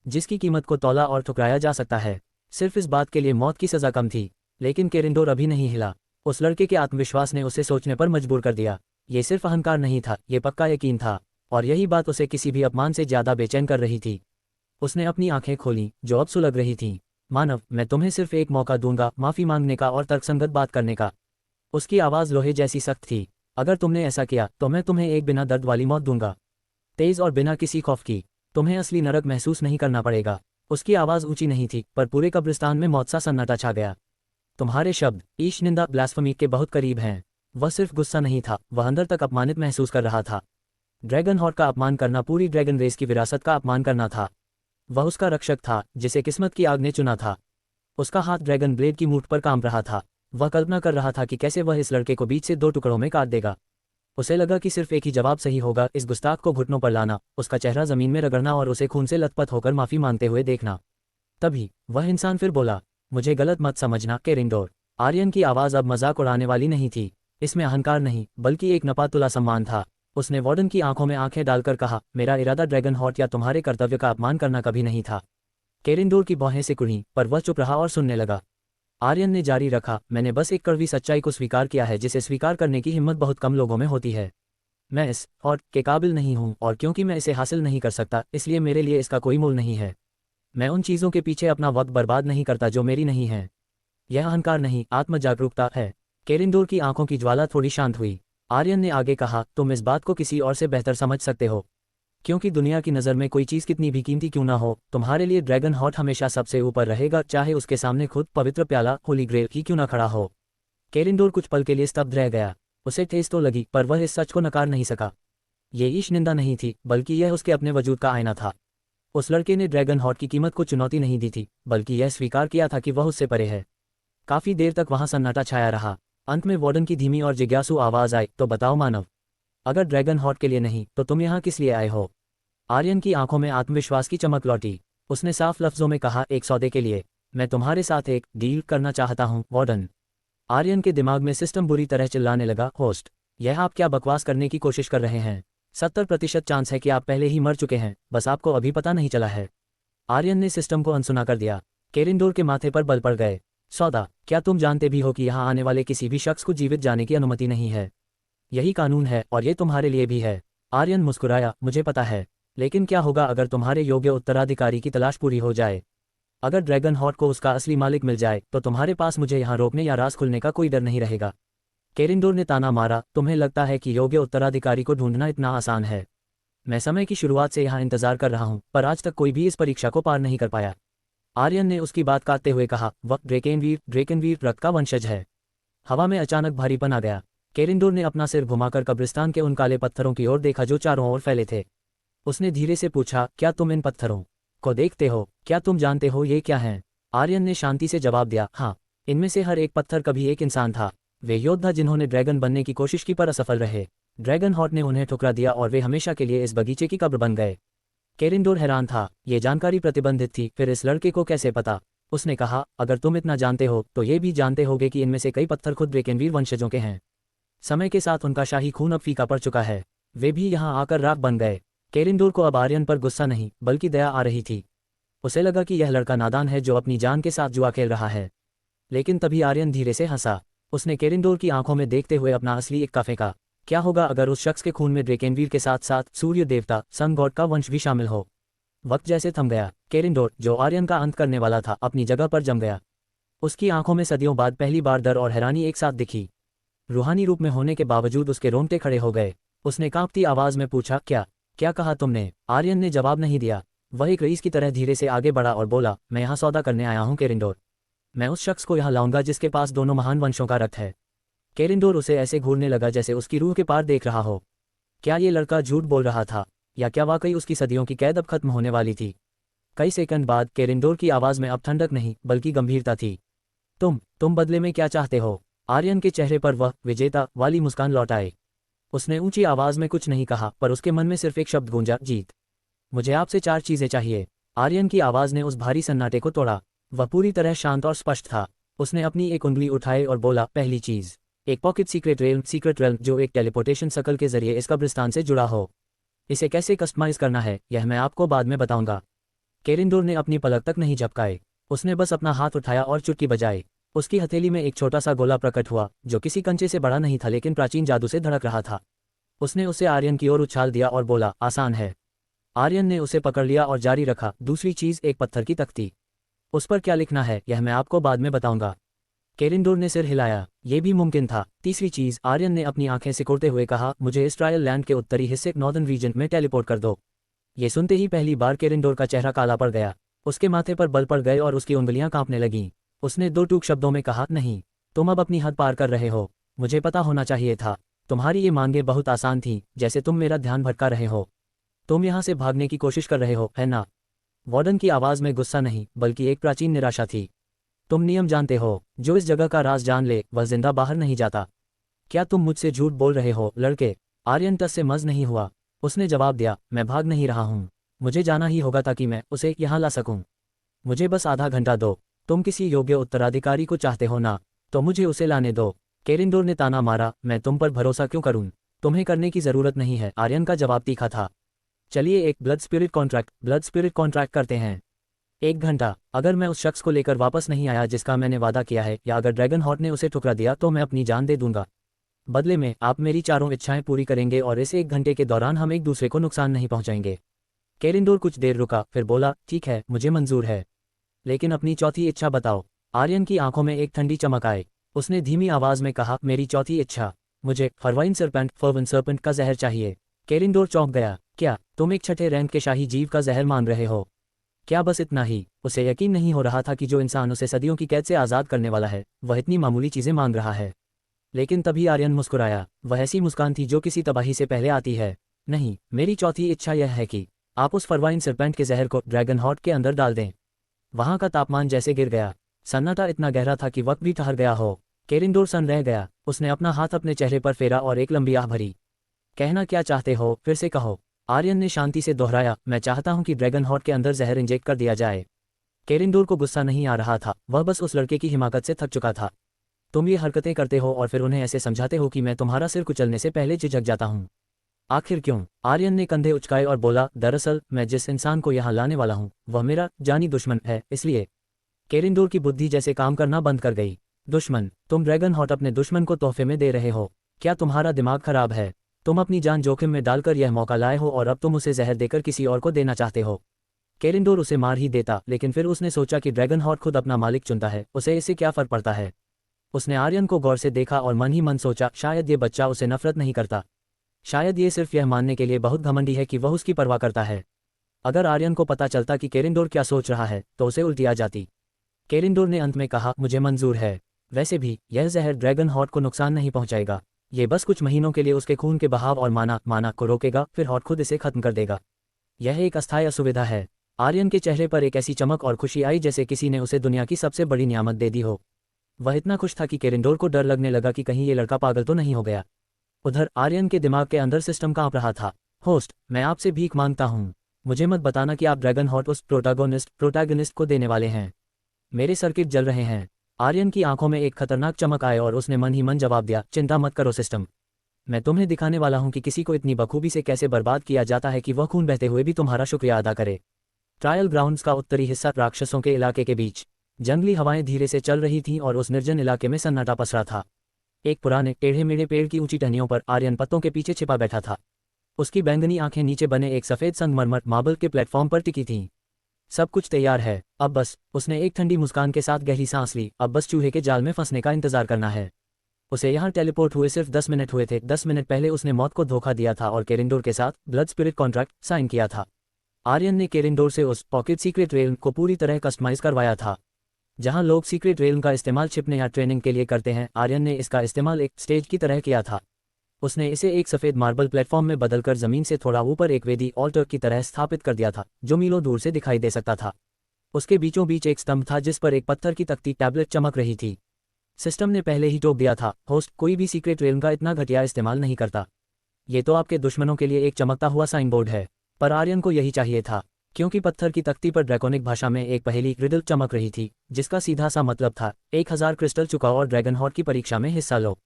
जिसकी कीमत को तौला और ठुकराया जा सकता है। सिर्फ इस बात के लिए मौत की सज़ा कम थी। लेकिन केरिंडोर अभी नहीं हिला। उस लड़के के आत्मविश्वास ने उसे सोचने पर मजबूर कर दिया। ये सिर्फ अहंकार नहीं था, ये पक्का यकीन था। और यही बात उसे किसी भी अपमान से ज़्यादा बेचैन कर रही थी। उसने अपनी आंखें खोलीं, जो अब सुलग रही थीं। मानव, मैं तुम्हें सिर्फ एक मौका दूंगा, माफ़ी मांगने का और तर्कसंगत बात करने का। उसकी आवाज़ लोहे जैसी सख्त थी। अगर तुमने ऐसा किया तो मैं तुम्हें एक बिना दर्द वाली मौत दूंगा, तेज़ और बिना किसी खौफ की। तुम्हें असली नरक महसूस नहीं करना पड़ेगा। उसकी आवाज़ ऊंची नहीं थी, पर पूरे कब्रिस्तान में मौत सा सन्नाटा छा गया। तुम्हारे शब्द ईश, निंदा, ब्लास्फेमी के बहुत करीब हैं। वह सिर्फ गुस्सा नहीं था, वह अंदर तक अपमानित महसूस कर रहा था। ड्रैगन हार्ट का अपमान करना पूरी ड्रैगन रेस की विरासत का अपमान करना था। वह उसका रक्षक था, जिसे किस्मत की आग ने चुना था। उसका हाथ ड्रैगन ब्लेड की मूठ पर कांप रहा था। वह कल्पना कर रहा था कि कैसे वह इस लड़के को बीच से 2 टुकड़ों में काट देगा। उसे लगा कि सिर्फ एक ही जवाब सही होगा, इस गुस्ताख को घुटनों पर लाना, उसका चेहरा जमीन में रगड़ना और उसे खून से लथपथ होकर माफ़ी मांगते हुए देखना। तभी वह इंसान फिर बोला, मुझे गलत मत समझना केरिंडोर। आर्यन की आवाज़ अब मजाक उड़ाने वाली नहीं थी। इसमें अहंकार नहीं, बल्कि एक नपातुला सम्मान था। उसने वार्डन की आंखों में आंखें डालकर कहा, मेरा इरादा ड्रैगन हार्ट या तुम्हारे कर्तव्य का अपमान करना कभी नहीं था। केरिंडोर की भौहें सिकुड़ीं, पर वह चुप रहा और सुनने लगा। आर्यन ने जारी रखा, मैंने बस एक कड़वी सच्चाई को स्वीकार किया है, जिसे स्वीकार करने की हिम्मत बहुत कम लोगों में होती है। मैं इस और के काबिल नहीं हूँ, और क्योंकि मैं इसे हासिल नहीं कर सकता, इसलिए मेरे लिए इसका कोई मूल नहीं है। मैं उन चीज़ों के पीछे अपना वक्त बर्बाद नहीं करता जो मेरी नहीं है। यह अहंकार नहीं, आत्म जागरूकता है। केरिंडोर की आंखों की ज्वाला थोड़ी शांत हुई। आर्यन ने आगे कहा, तुम इस बात को किसी और से बेहतर समझ सकते हो। क्योंकि दुनिया की नज़र में कोई चीज़ कितनी भी कीमती क्यों ना हो, तुम्हारे लिए ड्रैगन हॉर्ट हमेशा सबसे ऊपर रहेगा, चाहे उसके सामने खुद पवित्र प्याला होली ग्रेल ही क्यों ना खड़ा हो। केरिंडोर कुछ पल के लिए स्तब्ध रह गया। उसे ठेस तो लगी, पर वह इस सच को नकार नहीं सका। ये ईश निंदा नहीं थी, बल्कि यह उसके अपने वजूद का आईना था। उस लड़के ने ड्रैगन हॉर्ट की कीमत को चुनौती नहीं दी थी, बल्कि यह स्वीकार किया था कि वह उससे परे है। काफी देर तक वहां सन्नाटा छाया रहा। अंत में वार्डन की धीमी और जिज्ञासु आवाज आई, तो बताओ मानव, अगर ड्रैगन हॉर्ट के लिए नहीं तो तुम यहाँ किस लिए आए हो। आर्यन की आंखों में आत्मविश्वास की चमक लौटी। उसने साफ लफ्जों में कहा, एक सौदे के लिए। मैं तुम्हारे साथ एक डील करना चाहता हूँ वार्डन। आर्यन के दिमाग में सिस्टम बुरी तरह चिल्लाने लगा, होस्ट, यह आप क्या बकवास करने की कोशिश कर रहे हैं। 70% चांस है कि आप पहले ही मर चुके हैं, बस आपको अभी पता नहीं चला है। आर्यन ने सिस्टम को अनसुना कर दिया। केरिंडोर के माथे पर बल पड़ गए। सौदा, क्या तुम जानते भी हो कि यहाँ आने वाले किसी भी शख्स को जीवित जाने की अनुमति नहीं है। यही कानून है और ये तुम्हारे लिए भी है। आर्यन मुस्कुराया, मुझे पता है, लेकिन क्या होगा अगर तुम्हारे योग्य उत्तराधिकारी की तलाश पूरी हो जाए। अगर ड्रैगन हॉर्ट को उसका असली मालिक मिल जाए तो तुम्हारे पास मुझे यहाँ रोकने या राज खुलने का कोई डर नहीं रहेगा। केरिंडोर ने ताना मारा, तुम्हें लगता है कि योग्य उत्तराधिकारी को ढूंढना इतना आसान है। मैं समय की शुरुआत से यहाँ इंतजार कर रहा हूँ, पर आज तक कोई भी इस परीक्षा को पार नहीं कर पाया। आर्यन ने उसकी बात काटते हुए कहा, वक्त ड्रेकेनवीर रक्त का वंशज है। हवा में अचानक भारीपन आ गया। केरिंडोर ने अपना सिर घुमाकर कब्रिस्तान के उन काले पत्थरों की ओर देखा जो चारों ओर फैले थे। उसने धीरे से पूछा, क्या तुम इन पत्थरों को देखते हो? क्या तुम जानते हो ये क्या हैं? आर्यन ने शांति से जवाब दिया, हाँ, इनमें से हर एक पत्थर कभी एक इंसान था। वे योद्धा जिन्होंने ड्रैगन बनने की कोशिश की पर असफल रहे। ड्रैगन हॉर्ट ने उन्हें ठुकरा दिया और वे हमेशा के लिए इस बगीचे की कब्र बन गए। केरिंडोर हैरान था, ये जानकारी प्रतिबंधित थी, फिर इस लड़के को कैसे पता? उसने कहा, अगर तुम इतना जानते हो तो ये भी जानते होगे कि इनमें से कई पत्थर खुद ड्रेकेनवीर वंशजों के हैं। समय के साथ उनका शाही खून अब फीका पड़ चुका है। वे भी यहाँ आकर राख बन गए। केरिंडोर को अब आर्यन पर गुस्सा नहीं बल्कि दया आ रही थी। उसे लगा कि यह लड़का नादान है जो अपनी जान के साथ जुआ खेल रहा है। लेकिन तभी आर्यन धीरे से हंसा। उसने केरिंडोर की आंखों में देखते हुए अपना असली इक्का फेंका। क्या होगा अगर उस शख्स के खून में ड्रेकेनवीर के साथ साथ सूर्य देवता सन गॉड का वंश भी शामिल हो? वक्त जैसे थम गया। केरिंडोर, जो आर्यन का अंत करने वाला था, अपनी जगह पर जम गया। उसकी आंखों में सदियों बाद पहली बार डर और हैरानी एक साथ दिखी। रूहानी रूप में होने के बावजूद उसके रोंगटे खड़े हो गए। उसने कांपती आवाज में पूछा, क्या कहा तुमने? आर्यन ने जवाब नहीं दिया। वह एक रईस की तरह धीरे से आगे बढ़ा और बोला, मैं यहाँ सौदा करने आया हूँ केरिंडोर। मैं उस शख्स को यहाँ लाऊंगा जिसके पास दोनों महान वंशों का रक्त है। केरिंडोर उसे ऐसे घूरने लगा जैसे उसकी रूह के पार देख रहा हो। क्या ये लड़का झूठ बोल रहा था, या क्या वाकई उसकी सदियों की कैद अब खत्म होने वाली थी? कई सेकंड बाद केरिंडोर की आवाज में अब ठंडक नहीं बल्कि गंभीरता थी। तुम बदले में क्या चाहते हो? आर्यन के चेहरे पर वह विजेता वाली मुस्कान लौट आए। उसने ऊंची आवाज में कुछ नहीं कहा, पर उसके मन में सिर्फ एक शब्द गूंजा, जीत। मुझे आपसे 4 चीजें चाहिए। आर्यन की आवाज ने उस भारी सन्नाटे को तोड़ा। वह पूरी तरह शांत और स्पष्ट था। उसने अपनी एक उंगली उठाई और बोला, पहली चीज, एक पॉकेट सीक्रेट रेल्म जो एक टेलीपोर्टेशन शकल के जरिए इस कब्रिस्तान से जुड़ा हो। इसे कैसे कस्टमाइज करना है यह मैं आपको बाद में बताऊंगा। केरिंडोर ने अपनी पलक तक नहीं झपकाए। उसने बस अपना हाथ उठाया और चुटकी बजाई। उसकी हथेली में एक छोटा सा गोला प्रकट हुआ जो किसी कंचे से बड़ा नहीं था लेकिन प्राचीन जादू से धड़क रहा था। उसने उसे आर्यन की ओर उछाल दिया और बोला, आसान है। आर्यन ने उसे पकड़ लिया और जारी रखा, दूसरी चीज, एक पत्थर की तख्ती। उस पर क्या लिखना है यह मैं आपको बाद में बताऊंगा। केरिंडोर ने सिर हिलाया, यह भी मुमकिन था। तीसरी चीज, आर्यन ने अपनी आंखें सिकुड़ते हुए कहा, मुझे इस्राइल लैंड के उत्तरी हिस्से नॉर्दर्न रीजन में टेलीपोर्ट कर दो। ये सुनते ही पहली बार केरिंडोर का चेहरा काला पड़ गया। उसके माथे पर बल पड़ गए और उसकी उंगलियां कांपने लगीं। उसने 2 टूक शब्दों में कहा, नहीं, तुम अब अपनी हद पार कर रहे हो। मुझे पता होना चाहिए था। तुम्हारी ये मांगे बहुत आसान थी, जैसे तुम मेरा ध्यान भटका रहे हो। तुम यहाँ से भागने की कोशिश कर रहे हो, है ना? वार्डन की आवाज में गुस्सा नहीं बल्कि एक प्राचीन निराशा थी। तुम नियम जानते हो, जो इस जगह का राज जान ले वह जिंदा बाहर नहीं जाता। क्या तुम मुझसे झूठ बोल रहे हो लड़के? आर्यन टस से मज नहीं हुआ। उसने जवाब दिया, मैं भाग नहीं रहा हूँ। मुझे जाना ही होगा ताकि मैं उसे यहाँ ला सकूँ। मुझे बस आधा घंटा दो। तुम किसी योग्य उत्तराधिकारी को चाहते हो ना, तो मुझे उसे लाने दो। केरिंडोर ने ताना मारा, मैं तुम पर भरोसा क्यों करूं? तुम्हें करने की जरूरत नहीं है। आर्यन का जवाब तीखा था। चलिए एक ब्लड स्पिरिट कॉन्ट्रैक्ट करते हैं। 1 घंटा। अगर मैं उस शख्स को लेकर वापस नहीं आया जिसका मैंने वादा किया है, या अगर ड्रैगन हॉर्ट ने उसे ठुकरा दिया, तो मैं अपनी जान दे दूंगा। बदले में आप मेरी चारों इच्छाएं पूरी करेंगे और इस 1 घंटे के दौरान हम एक दूसरे को नुकसान नहीं पहुंचाएंगे। केरिंडोर कुछ देर रुका, फिर बोला, ठीक है, मुझे मंजूर है, लेकिन अपनी चौथी इच्छा बताओ। आर्यन की आंखों में एक ठंडी चमक आई। उसने धीमी आवाज में कहा, मेरी चौथी इच्छा, मुझे फर्वाइन सरपेंट का जहर चाहिए। केरिंडोर चौंक गया। क्या तुम एक छठे रैंक के शाही जीव का जहर मान रहे हो? क्या बस इतना ही? उसे यकीन नहीं हो रहा था कि जो इंसान उसे सदियों की कैद से आज़ाद करने वाला है वह इतनी मामूली चीज़ें मांग रहा है। लेकिन तभी आर्यन मुस्कुराया। वह ऐसी मुस्कान थी जो किसी तबाही से पहले आती है। नहीं, मेरी चौथी इच्छा यह है कि आप उस फरवाइन सरपेंट के जहर को ड्रैगन हॉर्ट के अंदर डाल दें। वहां का तापमान जैसे गिर गया। सन्नाटा इतना गहरा था कि वक्त भी ठहर गया हो। केरिंडोर सन रह गया। उसने अपना हाथ अपने चेहरे पर फेरा और एक लंबी आह भरी। कहना क्या चाहते हो, फिर से कहो। आर्यन ने शांति से दोहराया, मैं चाहता हूं कि ड्रैगन हॉर्ट के अंदर जहर इंजेक्ट कर दिया जाए। केरिंडोर को गुस्सा नहीं आ रहा था, वह बस उस लड़के की हिमाकत से थक चुका था। तुम ये हरकतें करते हो और फिर उन्हें ऐसे समझाते हो कि मैं तुम्हारा सिर कुचलने से पहले झिझक जाता हूँ। आखिर क्यों? आर्यन ने कंधे उचकाए और बोला, दरअसल मैं जिस इंसान को यहाँ लाने वाला हूँ वह मेरा जानी दुश्मन है, इसलिए। केरिंडोर की बुद्धि जैसे काम करना बंद कर गई। दुश्मन? तुम ड्रैगन हॉर्ट अपने दुश्मन को तोहफे में दे रहे हो? क्या तुम्हारा दिमाग खराब है? तुम अपनी जान जोखिम में डालकर यह मौका लाए हो और अब तुम उसे जहर देकर किसी और को देना चाहते हो। केरिंडोर उसे मार ही देता, लेकिन फिर उसने सोचा कि ड्रैगन हॉर्ट खुद अपना मालिक चुनता है, उसे इससे क्या फर्क पड़ता है। उसने आर्यन को गौर से देखा और मन ही मन सोचा, शायद ये बच्चा उसे नफरत नहीं करता। शायद ये सिर्फ यह मानने के लिए बहुत घमंडी है कि वह उसकी परवाह करता है। अगर आर्यन को पता चलता कि केरिंडोर क्या सोच रहा है तो उसे उल्टी आ जाती। केरिंडोर ने अंत में कहा, मुझे मंजूर है। वैसे भी यह जहर ड्रैगन हॉर्ट को नुकसान नहीं पहुंचाएगा। ये बस कुछ महीनों के लिए उसके खून के बहाव और माना को रोकेगा, फिर हॉर्ट खुद इसे खत्म कर देगा। यह एक अस्थायी असुविधा है। आर्यन के चेहरे पर एक ऐसी चमक और खुशी आई जैसे किसी ने उसे दुनिया की सबसे बड़ी नियामत दे दी हो। वह इतना खुश था कि केरिंडोर को डर लगने लगा कि कहीं ये लड़का पागल तो नहीं हो गया। उधर आर्यन के दिमाग के अंदर सिस्टम कांप रहा था। होस्ट, मैं आपसे भीख मांगता हूँ, मुझे मत बताना कि आप ड्रैगन हॉर्ट उस प्रोटैगनिस्ट को देने वाले हैं। मेरे सर्किट जल रहे हैं। आर्यन की आंखों में एक खतरनाक चमक आए और उसने मन ही मन जवाब दिया, चिंता मत करो सिस्टम। मैं तुम्हें दिखाने वाला हूं कि किसी को इतनी बखूबी से कैसे बर्बाद किया जाता है कि वह खून बहते हुए भी तुम्हारा शुक्रिया अदा करे। ट्रायल ग्राउंड्स का उत्तरी हिस्सा राक्षसों के इलाके के बीच। जंगली हवाएं धीरे से चल रही थीं और उस निर्जन इलाके में सन्नाटा पसरा था। एक पुराने टेढ़े मेढ़े पेड़ की ऊंची टहनियों पर आर्यन पत्तों के पीछे छिपा बैठा था। उसकी बैंगनी आंखें नीचे बने एक सफेद संगमरमर मार्बल के प्लेटफॉर्म पर टिकी थीं। सब कुछ तैयार है, अब बस। उसने एक ठंडी मुस्कान के साथ गहरी सांस ली। अब बस चूहे के जाल में फंसने का इंतजार करना है। उसे यहाँ टेलीपोर्ट हुए सिर्फ 10 मिनट हुए थे। 10 मिनट पहले उसने मौत को धोखा दिया था और केरिंडोर के साथ ब्लड स्पिरिट कॉन्ट्रैक्ट साइन किया था। आर्यन ने केरिंडोर से उस पॉकेट सीक्रेट रेल्म को पूरी तरह कस्टमाइज करवाया था। जहां लोग सीक्रेट रेल्म का इस्तेमाल छिपने या ट्रेनिंग के लिए करते हैं, आर्यन ने इसका इस्तेमाल एक स्टेज की तरह किया था। उसने इसे एक सफेद मार्बल प्लेटफॉर्म में बदलकर जमीन से थोड़ा ऊपर एक वेदी ऑल्टर की तरह स्थापित कर दिया था, जो मीलों दूर से दिखाई दे सकता था। उसके बीचों बीच एक स्तंभ था जिस पर एक पत्थर की तख्ती टैबलेट चमक रही थी। सिस्टम ने पहले ही टोक दिया था, होस्ट, कोई भी सीक्रेट रेल्म का इतना घटिया इस्तेमाल नहीं करता। ये तो आपके दुश्मनों के लिए एक चमकता हुआ साइन बोर्ड है। पर आर्यन को यही चाहिए था, क्योंकि पत्थर की तख्ती पर ड्रैकोनिक भाषा में एक पहेली रिडल चमक रही थी, जिसका सीधा सा मतलब था, 1000 क्रिस्टल चुकाओ और ड्रैगन हॉर्ट की परीक्षा में हिस्सा लो।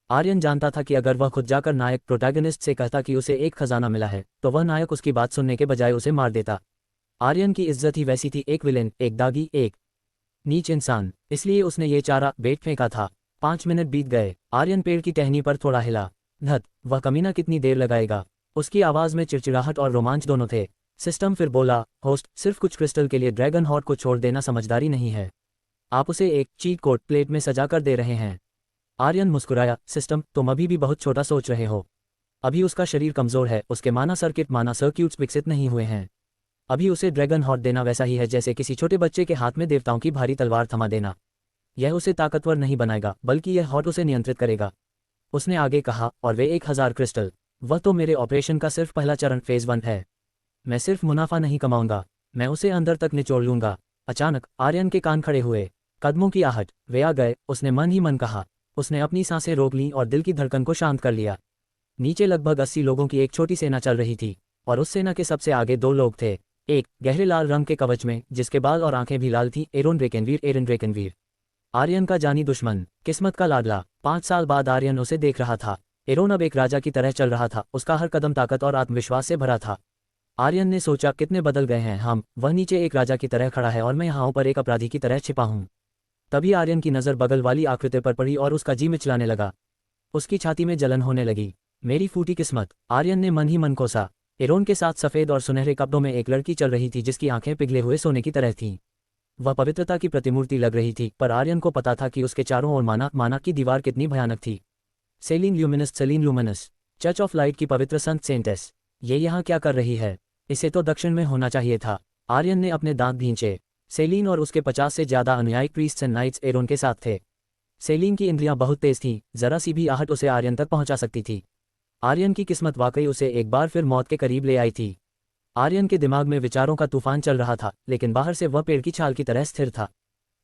आर्यन जानता था कि अगर वह खुद जाकर नायक प्रोटैगनिस्ट से कहता कि उसे एक खजाना मिला है, तो वह नायक उसकी बात सुनने के बजाय उसे मार देता। आर्यन की इज्जत ही वैसी थी, एक विलेन, एक दागी, एक नीच इंसान। इसलिए उसने ये चारा बेट फेंका था। 5 मिनट बीत गए। आर्यन पेड़ की टहनी पर थोड़ा हिला। धत, वह कमीना कितनी देर लगाएगा? उसकी आवाज में चिड़चिड़ाहट और रोमांच दोनों थे। सिस्टम फिर बोला, होस्ट, सिर्फ कुछ क्रिस्टल के लिए ड्रैगन हॉर्ट को छोड़ देना समझदारी नहीं है। आप उसे एक चीट कोड प्लेट में सजा कर दे रहे हैं। आर्यन मुस्कुराया, सिस्टम, तुम अभी भी बहुत छोटा सोच रहे हो। अभी उसका शरीर कमजोर है, उसके माना सर्किट्स विकसित नहीं हुए हैं। अभी उसे ड्रैगन हॉर्ट देना वैसा ही है जैसे किसी छोटे बच्चे के हाथ में देवताओं की भारी तलवार थमा देना। यह उसे ताकतवर नहीं बनाएगा, बल्कि यह हॉर्ट उसे नियंत्रित करेगा। उसने आगे कहा, और वे 1000 क्रिस्टल, वह तो मेरे ऑपरेशन का सिर्फ पहला चरण, फेज 1 है। मैं सिर्फ मुनाफा नहीं कमाऊंगा, मैं उसे अंदर तक निचोड़ लूंगा। अचानक आर्यन के कान खड़े हुए। कदमों की आहट, वे आ गए, उसने मन ही मन कहा। उसने अपनी सांसें रोक लीं और दिल की धड़कन को शांत कर लिया। नीचे लगभग 80 लोगों की एक छोटी सेना चल रही थी, और उस सेना के सबसे आगे 2 लोग थे। एक गहरे लाल रंग के कवच में, जिसके बाल और आंखें भी लाल थीं, एरन ड्रेकनवीर, आर्यन का जानी दुश्मन, किस्मत का लाडला। 5 साल बाद आर्यन उसे देख रहा था। एरन अब एक राजा की तरह चल रहा था, उसका हर कदम ताकत और आत्मविश्वास से भरा था। आर्यन ने सोचा, कितने बदल गए हैं हम। वह नीचे एक राजा की तरह खड़ा है और मैं यहाँ ऊपर एक अपराधी की तरह छिपा हूँ। तभी आर्यन की नज़र बगल वाली आकृति पर पड़ी और उसका जी मिचलाने लगा। उसकी छाती में जलन होने लगी। मेरी फूटी किस्मत, आर्यन ने मन ही मन कोसा। एरन के साथ सफ़ेद और सुनहरे कपड़ों में एक लड़की चल रही थी जिसकी आंखें पिघले हुए सोने की तरह थीं। वह पवित्रता की प्रतिमूर्ति लग रही थी, पर आर्यन को पता था कि उसके चारों ओर माना की दीवार कितनी भयानक थी। Celine luminous. Church of light की पवित्र संत सेंटेस, ये यहाँ क्या कर रही है? इसे तो दक्षिण में होना चाहिए था। आर्यन ने अपने दांत भींचे। सेलीन और उसके 50 से ज्यादा अनुयायी प्रीस्ट्स एंड नाइट्स एरोन के साथ थे। सेलीन की इंद्रियां बहुत तेज थीं, जरा सी भी आहट उसे आर्यन तक पहुंचा सकती थी। आर्यन की किस्मत वाकई उसे एक बार फिर मौत के करीब ले आई थी। आर्यन के दिमाग में विचारों का तूफान चल रहा था, लेकिन बाहर से वह पेड़ की छाल की तरह स्थिर था।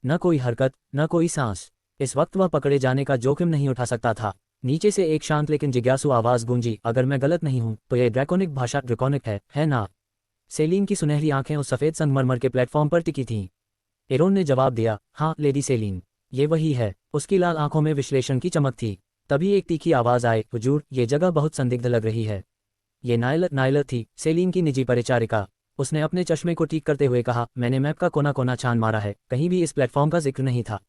न कोई हरकत, न कोई सांस। इस वक्त वह पकड़े जाने का जोखिम नहीं उठा सकता था। नीचे से एक शांत लेकिन जिज्ञासु आवाज गूंजी, अगर मैं गलत नहीं हूं तो यह ड्रैकोनिक भाषा ड्रैकोनिक है ना? सेलीन की सुनहरी आंखें उस सफेद संगमरमर के प्लेटफॉर्म पर टिकी थीं। एरोन ने जवाब दिया, हाँ लेडी सेलीन, ये वही है। उसकी लाल आंखों में विश्लेषण की चमक थी। तभी एक तीखी आवाज आई, हुजूर, ये जगह बहुत संदिग्ध लग रही है। ये नायलर थी, सेलीन की निजी परिचारिका। उसने अपने चश्मे को ठीक करते हुए कहा, मैंने मैप का कोना कोना छान मारा है, कहीं भी इस प्लेटफॉर्म का जिक्र नहीं था।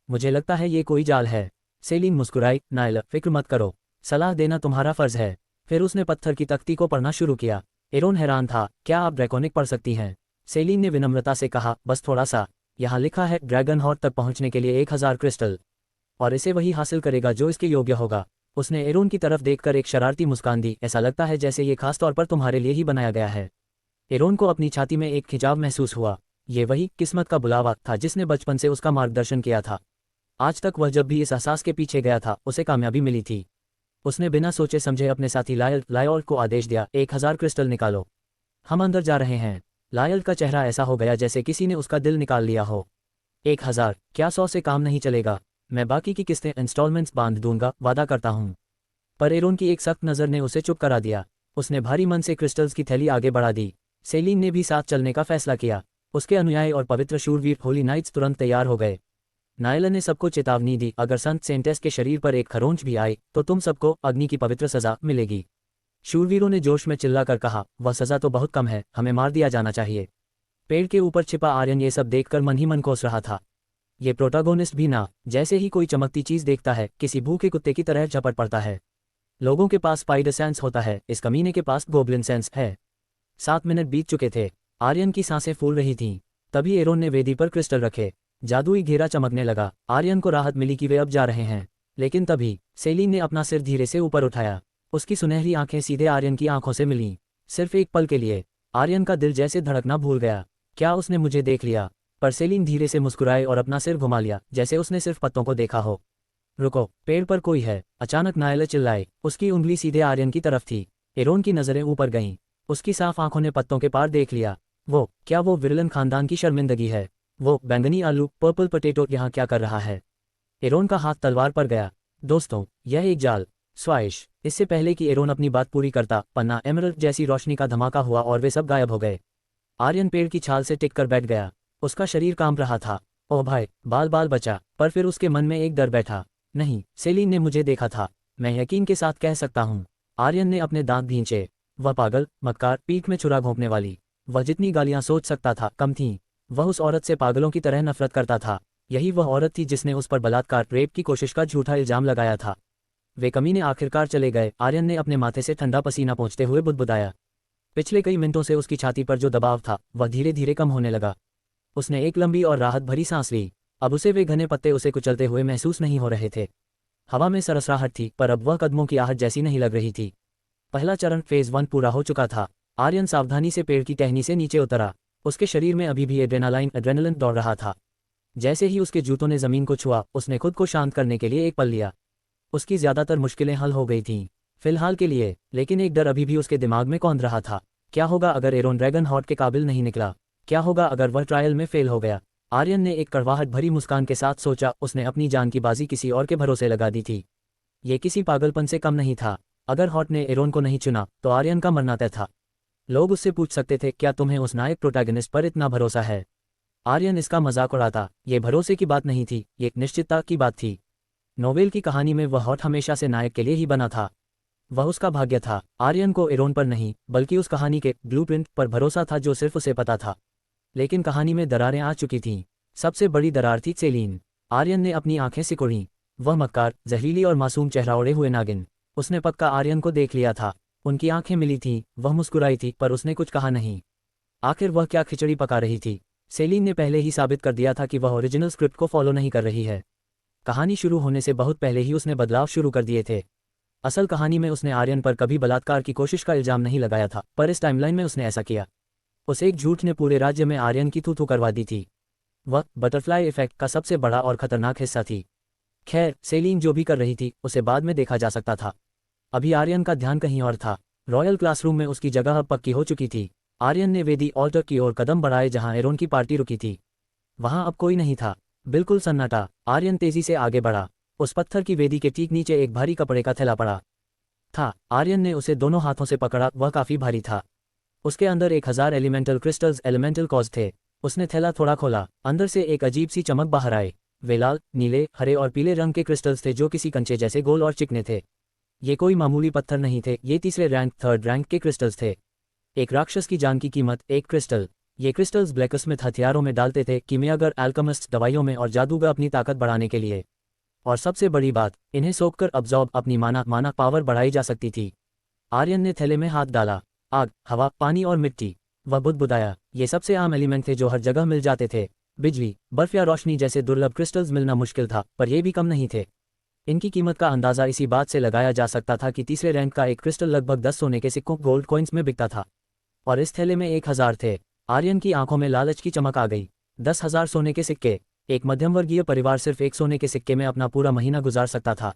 मुझे लगता है ये कोई जाल है। सेलीन मुस्कुराई, नायलर, फिक्र मत करो, सलाह देना तुम्हारा फर्ज है। फिर उसने पत्थर की तख्ती को पढ़ना शुरू किया। एरोन हैरान था, क्या आप ड्रैकोनिक पढ़ सकती हैं? सेलीन ने विनम्रता से कहा, बस थोड़ा सा। यहाँ लिखा है, ड्रैगन हॉर्ट तक पहुँचने के लिए 1000 क्रिस्टल, और इसे वही हासिल करेगा जो इसके योग्य होगा। उसने एरोन की तरफ देखकर एक शरारती मुस्कान दी, ऐसा लगता है जैसे ये खास तौर पर तुम्हारे लिए ही बनाया गया है। एरोन को अपनी छाती में एक खिंचाव महसूस हुआ। ये वही किस्मत का बुलावा था जिसने बचपन से उसका मार्गदर्शन किया था। आज तक वह जब भी इस एहसास के पीछे गया था, उसे कामयाबी मिली थी। उसने बिना सोचे समझे अपने साथी लायल को आदेश दिया, 1000 क्रिस्टल निकालो, हम अंदर जा रहे हैं। लायल का चेहरा ऐसा हो गया जैसे किसी ने उसका दिल निकाल लिया हो। 1000? क्या 100 से काम नहीं चलेगा? मैं बाकी की किस्तें इंस्टॉलमेंट्स बांध दूंगा, वादा करता हूं। पर एरोन की एक सख्त नज़र ने उसे चुप करा दिया। उसने भारी मन से क्रिस्टल्स की थैली आगे बढ़ा दी। सेलीन ने भी साथ चलने का फैसला किया। उसके अनुयायी और पवित्र शूरवीर होली नाइट्स तुरंत तैयार हो गए। नायला ने सबको चेतावनी दी, अगर संत सेंटेस के शरीर पर एक खरोंच भी आए तो तुम सबको अग्नि की पवित्र सजा मिलेगी। शूरवीरों ने जोश में चिल्लाकर कहा, वह सजा तो बहुत कम है, हमें मार दिया जाना चाहिए। पेड़ के ऊपर छिपा आर्यन ये सब देखकर मन ही मन कोस रहा था। ये प्रोटागोनिस्ट भी ना, जैसे ही कोई चमकती चीज देखता है, किसी भूखे कुत्ते की तरह झपट पड़ता है। लोगों के पास स्पाइडर सेंस होता है, इस कमीने के पास गोब्लिन सेंस है। 7 मिनट बीत चुके थे। आर्यन की सांसें फूल रही थीं। तभी एरोन ने वेदी पर क्रिस्टल रखे। जादुई घेरा चमकने लगा। आर्यन को राहत मिली कि वे अब जा रहे हैं। लेकिन तभी सेलीन ने अपना सिर धीरे से ऊपर उठाया। उसकी सुनहरी आंखें सीधे आर्यन की आंखों से मिलीं। सिर्फ एक पल के लिए आर्यन का दिल जैसे धड़कना भूल गया। क्या उसने मुझे देख लिया? पर सेलीन धीरे से मुस्कुराए और अपना सिर घुमा लिया, जैसे उसने सिर्फ पत्तों को देखा हो। रुको, पेड़ पर कोई है। अचानक नायला चिल्लाए। उसकी उंगली सीधे आर्यन की तरफ थी। एरोन की नजरें ऊपर गईं। उसकी साफ आंखों ने पत्तों के पार देख लिया। क्या वो विरलन खानदान की शर्मिंदगी है? वो बैंगनी आलू, पर्पल पोटैटो यहाँ क्या कर रहा है? एरोन का हाथ तलवार पर गया। दोस्तों, यह एक जाल। स्वाइश। इससे पहले कि एरोन अपनी बात पूरी करता, पन्ना एमरल्ड जैसी रोशनी का धमाका हुआ और वे सब गायब हो गए। आर्यन पेड़ की छाल से टिककर बैठ गया। उसका शरीर कांप रहा था। ओह भाई, बाल बाल बचा। पर फिर उसके मन में एक डर बैठा। नहीं, सेलीन ने मुझे देखा था, मैं यकीन के साथ कह सकता हूँ। आर्यन ने अपने दांत भींचे। वह पागल, मक्कार, पीठ में छुरा घोंपने वाली। वह जितनी गालियां सोच सकता था कम थीं। वह उस औरत से पागलों की तरह नफरत करता था। यही वह औरत थी जिसने उस पर बलात्कार, रेप की कोशिश का झूठा इल्जाम लगाया था। वे कमीने आखिरकार चले गए। आर्यन ने अपने माथे से ठंडा पसीना पोंछते हुए बुदबुदाया। पिछले कई मिनटों से उसकी छाती पर जो दबाव था, वह धीरे धीरे कम होने लगा। उसने एक लंबी और राहत भरी सांस ली। अब उसे वे घने पत्ते उसे कुचलते हुए महसूस नहीं हो रहे थे। हवा में सरसराहट थी, पर अब वह कदमों की आहट जैसी नहीं लग रही थी। पहला चरण फेज 1 पूरा हो चुका था। आर्यन सावधानी से पेड़ की टहनी से नीचे उतरा। उसके शरीर में अभी भी एड्रेनालिन दौड़ रहा था। जैसे ही उसके जूतों ने जमीन को छुआ, उसने खुद को शांत करने के लिए एक पल लिया। उसकी ज्यादातर मुश्किलें हल हो गई थीं, फिलहाल के लिए। लेकिन एक डर अभी भी उसके दिमाग में कौंध रहा था। क्या होगा अगर एरोन ड्रैगन हॉर्ट के काबिल नहीं निकला? क्या होगा अगर वह ट्रायल में फेल हो गया? आर्यन ने एक कड़वाहट भरी मुस्कान के साथ सोचा, उसने अपनी जान की बाजी किसी और के भरोसे लगा दी थी। ये किसी पागलपन से कम नहीं था। अगर हॉट ने एरोन को नहीं चुना तो आर्यन का मरना तय था। लोग उससे पूछ सकते थे, क्या तुम्हें उस नायक प्रोटैगनिस्ट पर इतना भरोसा है? आर्यन इसका मजाक उड़ाता। ये भरोसे की बात नहीं थी, ये एक निश्चितता की बात थी। नोवेल की कहानी में वह हॉट हमेशा से नायक के लिए ही बना था। वह उसका भाग्य था। आर्यन को एरोन पर नहीं, बल्कि उस कहानी के ब्लूप्रिंट पर भरोसा था जो सिर्फ उसे पता था। लेकिन कहानी में दरारें आ चुकी थीं। सबसे बड़ी दरार थी सेलीन। आर्यन ने अपनी आंखें सिकुड़ीं। वह मक्कार, जहरीली और मासूम चेहरा ओढ़े हुए नागिन। उसने पक्का आर्यन को देख लिया था। उनकी आंखें मिली थीं। वह मुस्कुराई थी, पर उसने कुछ कहा नहीं। आखिर वह क्या खिचड़ी पका रही थी? सेलीन ने पहले ही साबित कर दिया था कि वह ओरिजिनल स्क्रिप्ट को फॉलो नहीं कर रही है। कहानी शुरू होने से बहुत पहले ही उसने बदलाव शुरू कर दिए थे। असल कहानी में उसने आर्यन पर कभी बलात्कार की कोशिश का इल्जाम नहीं लगाया था, पर इस टाइमलाइन में उसने ऐसा किया। उस एक झूठ ने पूरे राज्य में आर्यन की थू-थू करवा दी थी। वह बटरफ्लाई इफेक्ट का सबसे बड़ा और खतरनाक हिस्सा थी। खैर, सेलिन जो भी कर रही थी उसे बाद में देखा जा सकता था। अभी आर्यन का ध्यान कहीं और था। रॉयल क्लासरूम में उसकी जगह अब पक्की हो चुकी थी। आर्यन ने वेदी ऑल्टर की ओर कदम बढ़ाए जहां एरोन की पार्टी रुकी थी। वहां अब कोई नहीं था, बिल्कुल सन्नाटा। आर्यन तेजी से आगे बढ़ा। उस पत्थर की वेदी के ठीक नीचे एक भारी कपड़े का थैला पड़ा था। आर्यन ने उसे दोनों हाथों से पकड़ा, वह काफी भारी था। उसके अंदर 1000 एलिमेंटल क्रिस्टल्स एलिमेंटल कॉज थे। उसने थैला थोड़ा खोला, अंदर से एक अजीब सी चमक बाहर आए। वे लाल, नीले, हरे और पीले रंग के क्रिस्टल्स थे जो किसी कंचे जैसे गोल और चिकने थे। ये कोई मामूली पत्थर नहीं थे, ये तीसरे रैंक थर्ड रैंक के क्रिस्टल्स थे। एक राक्षस की जान की कीमत, एक क्रिस्टल। ये क्रिस्टल्स ब्लैकस्मिथ हथियारों में डालते थे, कीमियागर एल्केमिस्ट दवाइयों में और जादूगर अपनी ताकत बढ़ाने के लिए। और सबसे बड़ी बात, इन्हें सोखकर अब्जॉर्ब अपनी माना पावर बढ़ाई जा सकती थी। आर्यन ने थैले में हाथ डाला। आग, हवा, पानी और मिट्टी। वह बुदबुदाया। ये सबसे आम एलिमेंट थे जो हर जगह मिल जाते थे। बिजली, बर्फ या रोशनी जैसे दुर्लभ क्रिस्टल्स मिलना मुश्किल था, पर ये भी कम नहीं थे। इनकी कीमत का अंदाजा इसी बात से लगाया जा सकता था कि तीसरे रैंक का एक क्रिस्टल लगभग 10 सोने के सिक्कों गोल्ड कॉइन्स में बिकता था। और इस थैले में 1000 थे। आर्यन की आंखों में लालच की चमक आ गई। 10,000 सोने के सिक्के। एक मध्यमवर्गीय परिवार सिर्फ एक सोने के सिक्के में अपना पूरा महीना गुजार सकता था।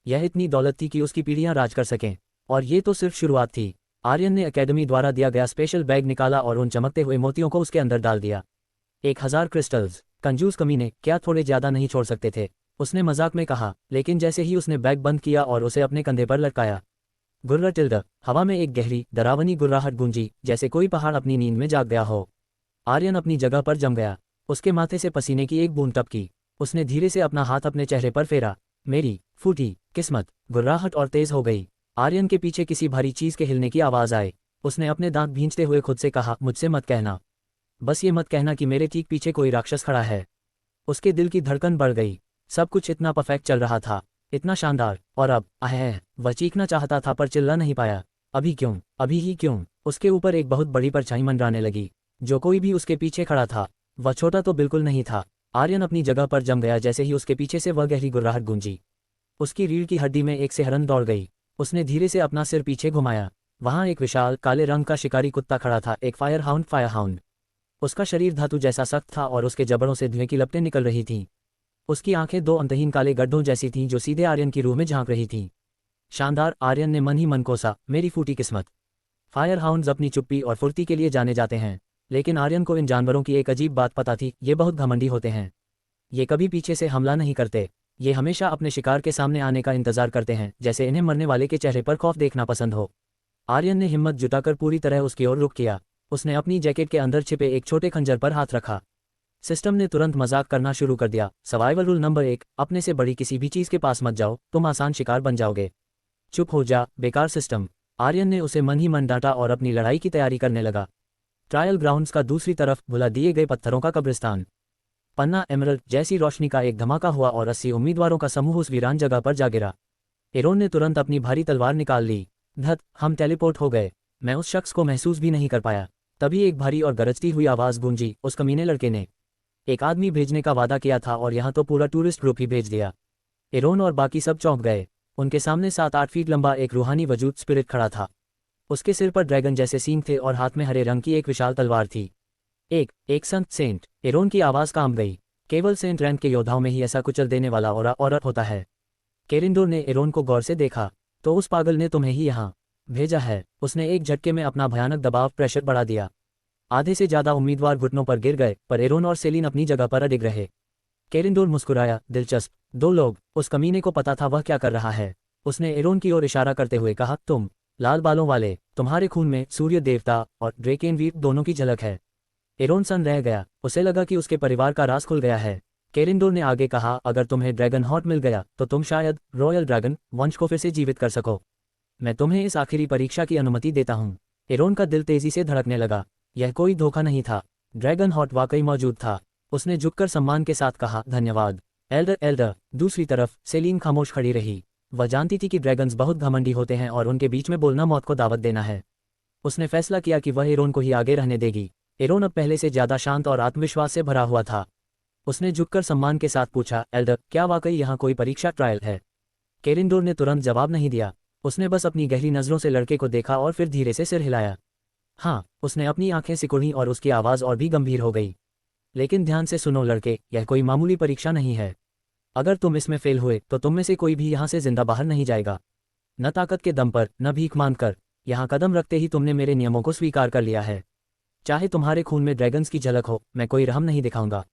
यह इतनी दौलत थी कि उसकी पीढ़ियां राज कर सकें। और ये तो सिर्फ शुरुआत थी। आर्यन ने एकेडमी द्वारा दिया गया स्पेशल बैग निकाला और उन चमकते हुए मोतियों को उसके अंदर डाल दिया। 1000 क्रिस्टल्स। कंजूस कमीने, क्या थोड़े ज्यादा नहीं छोड़ सकते थे? उसने मजाक में कहा, लेकिन जैसे ही उसने बैग बंद किया और उसे अपने कंधे पर लटकाया, गुर्रा टिल्डा, हवा में एक गहरी, डरावनी गुर्राहट गूंजी, जैसे कोई पहाड़ अपनी नींद में जाग गया हो। आर्यन अपनी जगह पर जम गया। उसके माथे से पसीने की एक बूंद टपकी। उसने धीरे से अपना हाथ अपने चेहरे पर फेरा। मेरी फूटी किस्मत। गुर्राहट और तेज हो गई। आर्यन के पीछे किसी भारी चीज के हिलने की आवाज आई। उसने अपने दांत भींचते हुए खुद से कहा, मुझसे मत कहना, बस ये मत कहना कि मेरे ठीक पीछे कोई राक्षस खड़ा है। उसके दिल की धड़कन बढ़ गई। सब कुछ इतना परफेक्ट चल रहा था, इतना शानदार, और अब वह चीखना चाहता था पर चिल्ला नहीं पाया। अभी क्यों, अभी ही क्यों? उसके ऊपर एक बहुत बड़ी परछाई मंडराने लगी। जो कोई भी उसके पीछे खड़ा था, वह छोटा तो बिल्कुल नहीं था। आर्यन अपनी जगह पर जम गया जैसे ही उसके पीछे से वह गहरी गुर्राहट गूंजी। उसकी रीढ़ की हड्डी में एक सिहरन दौड़ गई। उसने धीरे से अपना सिर पीछे घुमाया। वहां एक विशाल काले रंग का शिकारी कुत्ता खड़ा था, एक फायर हाउंड। उसका शरीर धातु जैसा सख्त था और उसके जबड़ों से धुएं की लपटें निकल रही थीं। उसकी आंखें 2 अंतहीन काले गड्ढों जैसी थीं जो सीधे आर्यन की रूह में झांक रही थीं। शानदार, आर्यन ने मन ही मन कोसा, मेरी फूटी किस्मत। फायर हाउंड्स अपनी चुप्पी और फुर्ती के लिए जाने जाते हैं, लेकिन आर्यन को इन जानवरों की एक अजीब बात पता थी, ये बहुत घमंडी होते हैं। ये कभी पीछे से हमला नहीं करते। ये हमेशा अपने शिकार के सामने आने का इंतजार करते हैं, जैसे इन्हें मरने वाले के चेहरे पर खौफ देखना पसंद हो। आर्यन ने हिम्मत जुटाकर पूरी तरह उसकी ओर रुख किया। उसने अपनी जैकेट के अंदर छिपे एक छोटे खंजर पर हाथ रखा। सिस्टम ने तुरंत मजाक करना शुरू कर दिया। सर्वाइवल रूल नंबर 1, अपने से बड़ी किसी भी चीज के पास मत जाओ, तुम आसान शिकार बन जाओगे। चुप हो जा, बेकार सिस्टम। आर्यन ने उसे मन ही मन डांटा और अपनी लड़ाई की तैयारी करने लगा। ट्रायल ग्राउंड्स का दूसरी तरफ भुला दिए गए पत्थरों का कब्रिस्तान। पन्ना एमरल्ड जैसी रोशनी का एक धमाका हुआ और 80 उम्मीदवारों का समूह उस वीरान जगह पर जा गिरा। एरोन ने तुरंत अपनी भारी तलवार निकाल ली। धत, हम टेलीपोर्ट हो गए। मैं उस शख्स को महसूस भी नहीं कर पाया। तभी एक भारी और गरजती हुई आवाज गूंजी, उस कमीने लड़के ने एक आदमी भेजने का वादा किया था और यहाँ तो पूरा टूरिस्ट ग्रुप ही भेज दिया। एरोन और बाकी सब चौंक गए। उनके सामने 7-8 फीट लंबा एक रूहानी वजूद स्पिरिट खड़ा था। उसके सिर पर ड्रैगन जैसे सींग थे और हाथ में हरे रंग की एक विशाल तलवार थी। एक संत सेंट। एरोन की आवाज काम गई। केवल सेंट रैंक के योद्धाओं में ही ऐसा कुचल देने वाला औरत होता है। केरिंडोर ने एरोन को गौर से देखा। तो उस पागल ने तुम्हें ही यहाँ भेजा है। उसने एक झटके में अपना भयानक दबाव प्रेशर बढ़ा दिया। आधे से ज्यादा उम्मीदवार घुटनों पर गिर गए, पर एरोन और सेलिन अपनी जगह पर अडिग रहे। केरिंडोर मुस्कुराया, दिलचस्प। 2 लोग। उस कमीने को पता था वह क्या कर रहा है। उसने एरोन की ओर इशारा करते हुए कहा, तुम लाल बालों वाले, तुम्हारे खून में सूर्य देवता और ड्रेकेनवीर दोनों की झलक है। एरोन सन रह गया। उसे लगा कि उसके परिवार का राज खुल गया है। केरिंडोर ने आगे कहा, अगर तुम्हें ड्रैगन हॉर्ट मिल गया तो तुम शायद रॉयल ड्रैगन वंश को फिर से जीवित कर सको। मैं तुम्हें इस आखिरी परीक्षा की अनुमति देता हूँ। एरोन का दिल तेजी से धड़कने लगा। यह कोई धोखा नहीं था। ड्रैगन हॉर्ट वाकई मौजूद था। उसने झुककर सम्मान के साथ कहा, धन्यवाद एल्डर। दूसरी तरफ सेलिन खामोश खड़ी रही। वह जानती थी कि ड्रैगन्स बहुत घमंडी होते हैं और उनके बीच में बोलना मौत को दावत देना है। उसने फैसला किया कि वह एरोन को ही आगे रहने देगी। एरोन अब पहले से ज्यादा शांत और आत्मविश्वास से भरा हुआ था। उसने झुककर सम्मान के साथ पूछा, एल्डर, क्या वाकई यहाँ कोई परीक्षा ट्रायल है? केरिंडोर ने तुरंत जवाब नहीं दिया। उसने बस अपनी गहरी नज़रों से लड़के को देखा और फिर धीरे से सिर हिलाया। हाँ, उसने अपनी आंखें सिकुड़ी और उसकी आवाज़ और भी गंभीर हो गई। लेकिन ध्यान से सुनो लड़के, यह कोई मामूली परीक्षा नहीं है। अगर तुम इसमें फेल हुए तो तुम में से कोई भी यहाँ से जिंदा बाहर नहीं जाएगा। न ताकत के दम पर, न भीख मांगकर। यहाँ कदम रखते ही तुमने मेरे नियमों को स्वीकार कर लिया है। चाहे तुम्हारे खून में ड्रैगन्स की झलक हो, मैं कोई रहम नहीं दिखाऊंगा।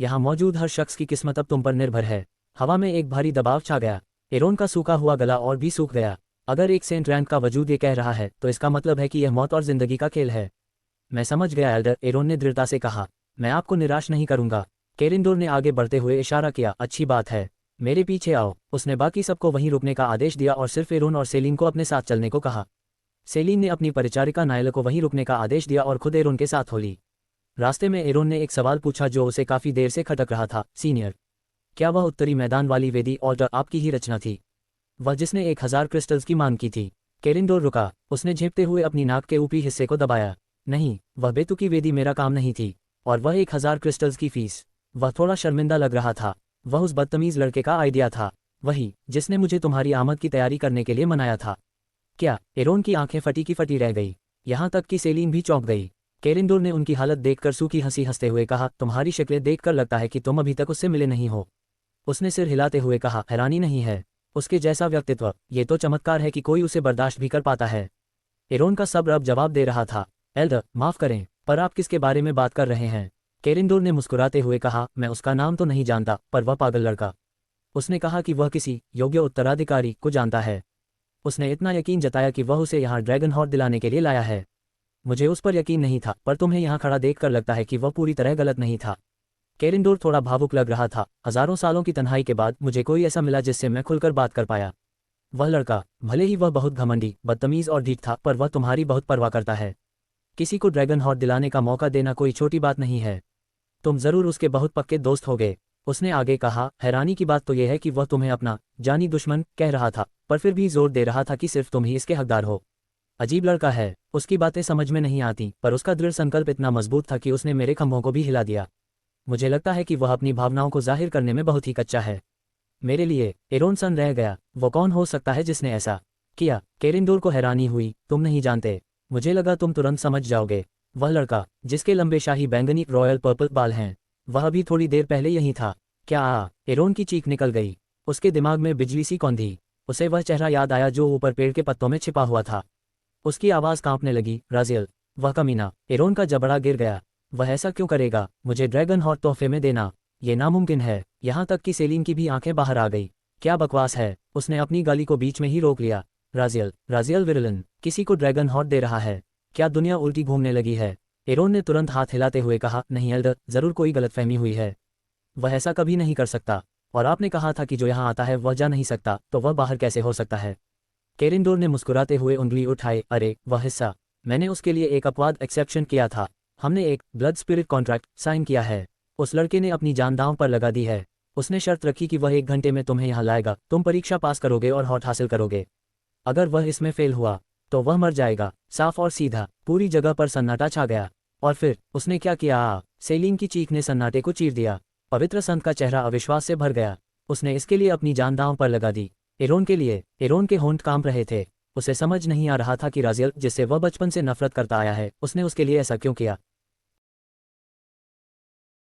यहाँ मौजूद हर शख्स की किस्मत अब तुम पर निर्भर है। हवा में एक भारी दबाव छा गया। एरोन का सूखा हुआ गला और भी सूख गया। अगर एक सेंट रैंक का वजूद ये कह रहा है तो इसका मतलब है कि यह मौत और जिंदगी का खेल है। मैं समझ गया एल्डर, एरोन ने दृढ़ता से कहा। मैं आपको निराश नहीं करूंगा। केरिंडोर ने आगे बढ़ते हुए इशारा किया। अच्छी बात है, मेरे पीछे आओ। उसने बाकी सबको वहीं रुकने का आदेश दिया और सिर्फ एरोन और सेलिन को अपने साथ चलने को कहा। सेलिन ने अपनी परिचारिका नायला को वहीं रुकने का आदेश दिया और खुद एरोन के साथ हो ली। रास्ते में एरोन ने एक सवाल पूछा जो उसे काफी देर से खटक रहा था। सीनियर, क्या वह उत्तरी मैदान वाली वेदी ऑल्टर आपकी ही रचना थी? वह जिसने 1000 क्रिस्टल्स की मांग की थी? केरिंडोर रुका। उसने झेपते हुए अपनी नाक के ऊपरी हिस्से को दबाया। नहीं, वह बेतुकी वेदी मेरा काम नहीं थी। और वह 1000 क्रिस्टल्स की फीस। वह थोड़ा शर्मिंदा लग रहा था। वह उस बदतमीज लड़के का आइडिया था, वही जिसने मुझे तुम्हारी आमद की तैयारी करने के लिए मनाया था। क्या? एरोन की आंखें फटी की फटी रह गई। यहाँ तक कि सेलिन भी चौंक गई। केरिंडोर ने उनकी हालत देखकर सूखी हंसी हंसते हुए कहा, तुम्हारी शक्लें देखकर लगता है कि तुम अभी तक उससे मिले नहीं हो। उसने सिर हिलाते हुए कहा, हैरानी नहीं है। उसके जैसा व्यक्तित्व, ये तो चमत्कार है कि कोई उसे बर्दाश्त भी कर पाता है। एरोन का सब्र अब जवाब दे रहा था। एल्डर, माफ करें, पर आप किसके बारे में बात कर रहे हैं? केरिंडोर ने मुस्कुराते हुए कहा, मैं उसका नाम तो नहीं जानता, पर वह पागल लड़का। उसने कहा कि वह किसी योग्य उत्तराधिकारी को जानता है। उसने इतना यकीन जताया कि वह उसे यहाँ ड्रैगन हॉर्न दिलाने के लिए लाया है। मुझे उस पर यकीन नहीं था, पर तुम्हें यहाँ खड़ा देखकर लगता है कि वह पूरी तरह गलत नहीं था। केरिंडोर थोड़ा भावुक लग रहा था। हजारों सालों की तन्हाई के बाद मुझे कोई ऐसा मिला जिससे मैं खुलकर बात कर पाया। वह लड़का, भले ही वह बहुत घमंडी, बदतमीज और ढीठ था, पर वह तुम्हारी बहुत परवाह करता है। किसी को ड्रैगन हॉर्न दिलाने का मौका देना कोई छोटी बात नहीं है। तुम जरूर उसके बहुत पक्के दोस्त होगे। उसने आगे कहा, हैरानी की बात तो यह है कि वह तुम्हें अपना जानी दुश्मन कह रहा था, पर फिर भी जोर दे रहा था कि सिर्फ तुम ही इसके हकदार हो। अजीब लड़का है। उसकी बातें समझ में नहीं आती, पर उसका दृढ़ संकल्प इतना मजबूत था कि उसने मेरे खंभों को भी हिला दिया। मुझे लगता है कि वह अपनी भावनाओं को जाहिर करने में बहुत ही कच्चा है। मेरे लिए एरोन सन रह गया। वो कौन हो सकता है जिसने ऐसा किया? केरिंडोर को हैरानी हुई। तुम नहीं जानते? मुझे लगा तुम तुरंत समझ जाओगे। वह लड़का जिसके लंबे शाही बैंगनी रॉयल पर्पल बाल हैं, वह अभी थोड़ी देर पहले यहीं था। क्या? एरोन की चीख निकल गई। उसके दिमाग में बिजली सी कौंधी। उसे वह चेहरा याद आया जो ऊपर पेड़ के पत्तों में छिपा हुआ था। उसकी आवाज़ कांपने लगी। राजियल, वह कमीना। एरोन का जबड़ा गिर गया। वह ऐसा क्यों करेगा? मुझे ड्रैगन हॉर्न तोहफे में देना, ये नामुमकिन है। यहाँ तक कि सेलिन की भी आंखें बाहर आ गई। क्या बकवास है? उसने अपनी गाली को बीच में ही रोक लिया। राजियल विरलन किसी को ड्रैगन हॉर्न दे रहा है? क्या दुनिया उल्टी घूमने लगी है? एरोन ने तुरंत हाथ हिलाते हुए कहा, नहीं एल्डर, जरूर कोई गलतफहमी हुई है। वह ऐसा कभी नहीं कर सकता। और आपने कहा था कि जो यहाँ आता है वह जा नहीं सकता, तो वह बाहर कैसे हो सकता है? केरिंडोर ने मुस्कुराते हुए उंगली उठाई। अरे, वह हिस्सा मैंने उसके लिए एक अपवाद एक्सेप्शन किया था। हमने एक ब्लड स्पिरिट कॉन्ट्रैक्ट साइन किया है। उस लड़के ने अपनी जान दांव पर लगा दी है। उसने शर्त रखी कि वह 1 घंटे में तुम्हें यहाँ लाएगा। तुम परीक्षा पास करोगे और हॉट हासिल करोगे। अगर वह इसमें फेल हुआ तो वह मर जाएगा। साफ और सीधा। पूरी जगह पर सन्नाटा छा गया। और फिर उसने क्या किया? सेलिन की चीख ने सन्नाटे को चीर दिया। पवित्र संत का चेहरा अविश्वास से भर गया। उसने इसके लिए अपनी जान दांव पर लगा दी। एरोन के लिए? एरोन के होंठ कांप रहे थे। उसे समझ नहीं आ रहा था कि राजियल, जिससे वह बचपन से नफरत करता आया है, उसने उसके लिए ऐसा क्यों किया।